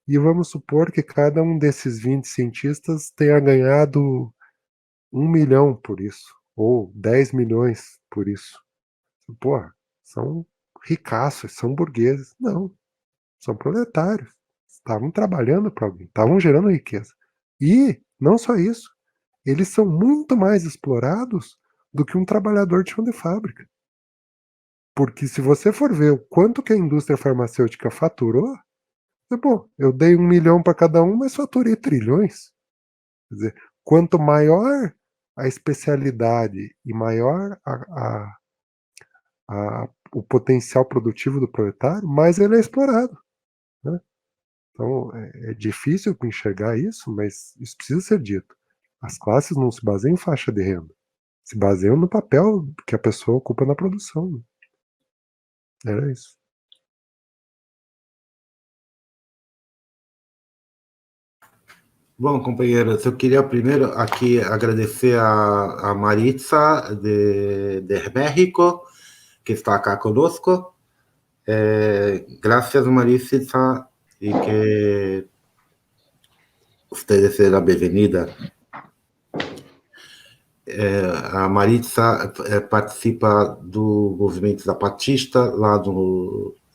E vamos supor que cada um desses 20 cientistas tenha ganhado 1 milhão por isso, ou 10 milhões por isso. Porra, são ricaços, são burgueses. Não, são proletários. Estavam trabalhando para alguém, estavam gerando riqueza. E, não só isso, eles são muito mais explorados do que um trabalhador de chão de fábrica. Porque se você for ver o quanto que a indústria farmacêutica faturou, bom, eu dei 1 milhão para cada um, mas faturei trilhões. Quer dizer, quanto maior a especialidade e maior o potencial produtivo do proletário, mais ele é explorado. Né? Então, é difícil enxergar isso, mas isso precisa ser dito. As classes não se baseiam em faixa de renda, se baseiam no papel que a pessoa ocupa na produção. Era isso. Bom, companheiros, eu queria primeiro aqui agradecer a Maritza de México, que está acá conosco. Gracias, Maritza, y que usted sea bem-vinda. A Maritza participa do movimento zapatista lá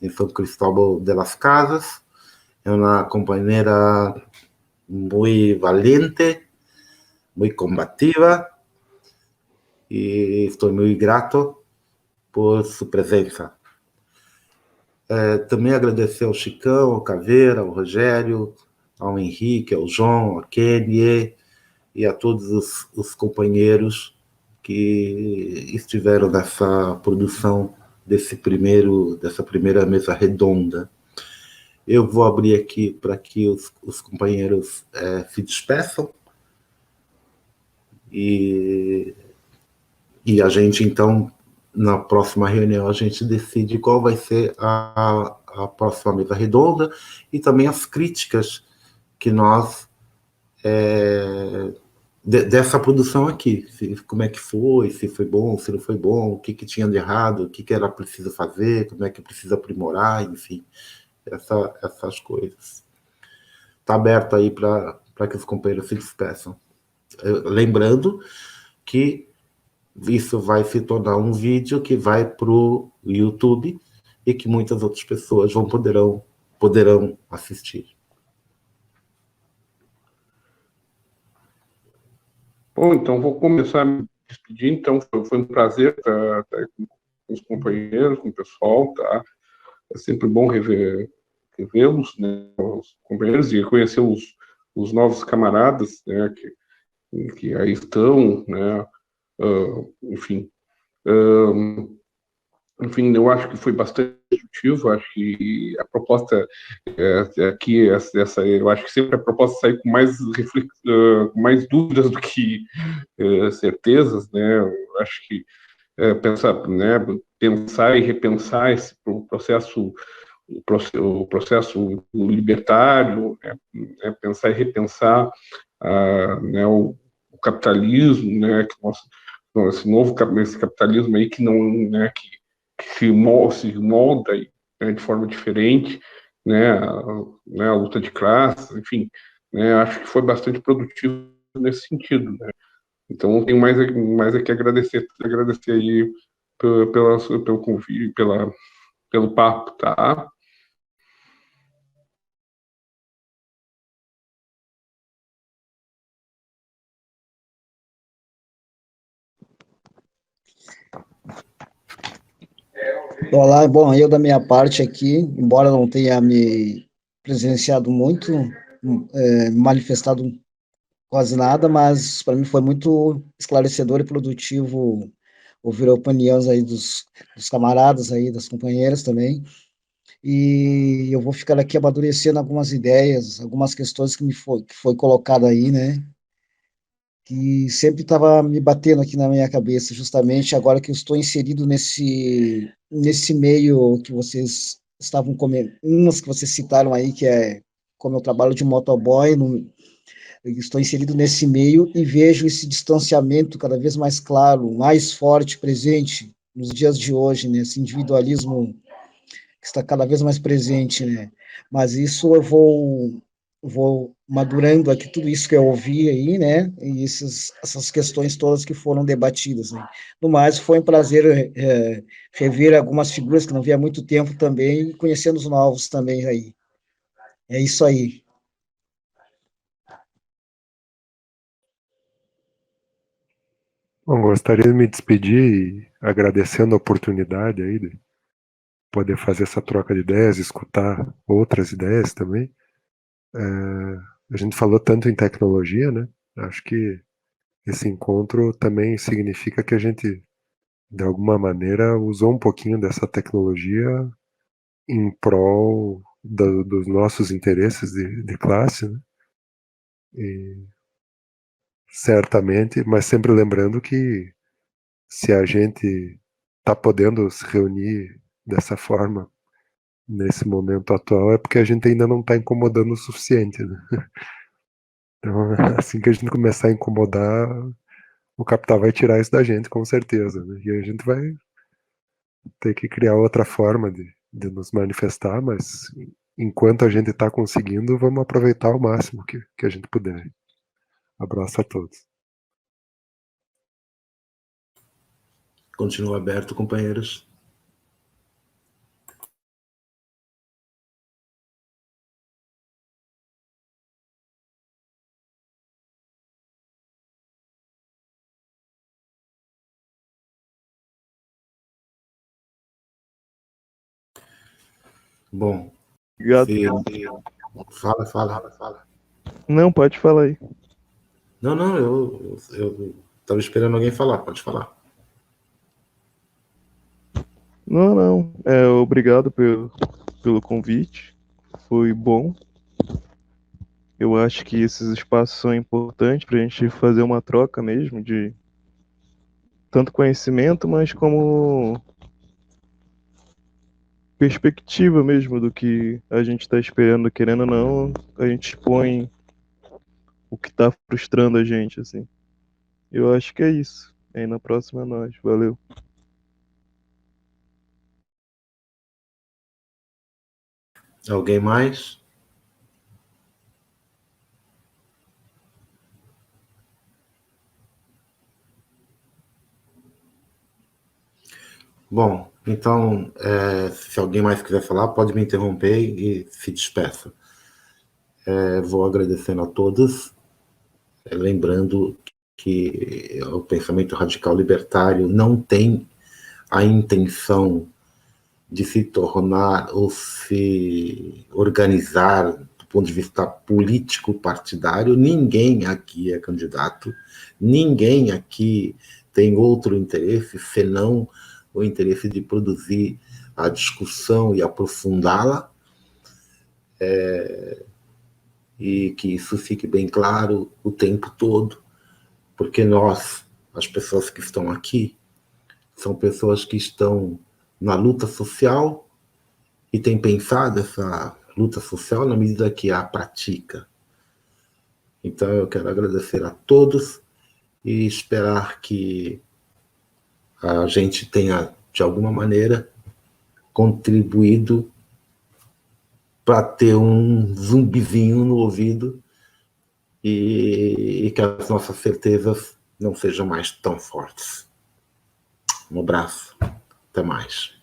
em São Cristóbal de las Casas. É uma companheira muito valiente, muito combativa, e estou muito grato por sua presença. Também agradecer ao Chicão, ao Caveira, ao Rogério, ao Henrique, ao João, ao Kenny e a todos os companheiros que estiveram nessa produção dessa primeira mesa redonda. Eu vou abrir aqui para que os companheiros se despeçam e a gente, então, na próxima reunião, a gente decide qual vai ser a próxima mesa redonda e também as críticas que nós dessa produção aqui, como é que foi, se foi bom, se não foi bom, o que tinha de errado, o que era preciso fazer, como é que precisa aprimorar, enfim, essas coisas. Está aberto aí para que os companheiros se despeçam. Lembrando que isso vai se tornar um vídeo que vai para o YouTube e que muitas outras pessoas poderão assistir. Bom, então vou começar a me despedir. Então, foi um prazer estar com os companheiros, com o pessoal, tá? É sempre bom revê-los, né, os companheiros, e conhecer os novos camaradas, né, que aí estão, né, enfim, eu acho que foi bastante produtivo. Acho que a proposta aqui, eu acho que sempre a proposta sai com com mais dúvidas do que certezas, né? Eu acho que pensar e repensar esse processo, o processo libertário, né? Pensar e repensar né, o capitalismo, né? Esse capitalismo aí que não, né, que se molda né, de forma diferente, né, a luta de classes, enfim, né, acho que foi bastante produtivo nesse sentido, né. Então, tenho mais é que agradecer aí pelo convite, pelo papo, tá? Olá, bom, eu da minha parte aqui, embora não tenha me presenciado muito, manifestado quase nada, mas para mim foi muito esclarecedor e produtivo ouvir a opinião aí dos camaradas aí, das companheiras também, e eu vou ficar aqui amadurecendo algumas ideias, algumas questões que foi colocada aí, né, que sempre estava me batendo aqui na minha cabeça, justamente agora que eu estou inserido nesse meio que vocês estavam comentando, umas que vocês citaram aí, que é como eu trabalho de motoboy, eu estou inserido nesse meio e vejo esse distanciamento cada vez mais claro, mais forte, presente nos dias de hoje, né? Esse individualismo que está cada vez mais presente, né? Mas isso eu vou madurando aqui tudo isso que eu ouvi aí, né? E essas questões todas que foram debatidas, né? No mais, foi um prazer rever algumas figuras que não via há muito tempo também e conhecendo os novos também aí. É isso aí. Bom, gostaria de me despedir agradecendo a oportunidade aí de poder fazer essa troca de ideias, escutar outras ideias também. A gente falou tanto em tecnologia, né? Acho que esse encontro também significa que a gente, de alguma maneira, usou um pouquinho dessa tecnologia em prol dos nossos interesses de classe, né? E certamente, mas sempre lembrando que se a gente está podendo se reunir dessa forma nesse momento atual, é porque a gente ainda não está incomodando o suficiente, né? Então, assim que a gente começar a incomodar, o capital vai tirar isso da gente, com certeza, né? E a gente vai ter que criar outra forma de nos manifestar, mas enquanto a gente está conseguindo, vamos aproveitar ao máximo que a gente puder. Abraço a todos. Continua aberto, companheiros. Bom, Obrigado. fala. Não, pode falar aí. Não, eu tava esperando alguém falar, pode falar. Não. Obrigado pelo convite. Foi bom. Eu acho que esses espaços são importantes para a gente fazer uma troca mesmo de tanto conhecimento, mas como perspectiva mesmo do que a gente está esperando, querendo ou não, a gente expõe o que está frustrando a gente, assim. Eu acho que é isso. Aí na próxima é nós. Valeu. Alguém mais? Bom, então, se alguém mais quiser falar, pode me interromper e se despeça. Vou agradecendo a todos, lembrando que o pensamento radical libertário não tem a intenção de se tornar ou se organizar do ponto de vista político partidário. Ninguém aqui é candidato, ninguém aqui tem outro interesse senão o interesse de produzir a discussão e aprofundá-la, e que isso fique bem claro o tempo todo, porque nós, as pessoas que estão aqui, são pessoas que estão na luta social e têm pensado essa luta social na medida que a pratica. Então eu quero agradecer a todos e esperar que a gente tenha, de alguma maneira, contribuído para ter um zumbizinho no ouvido e que as nossas certezas não sejam mais tão fortes. Um abraço. Até mais.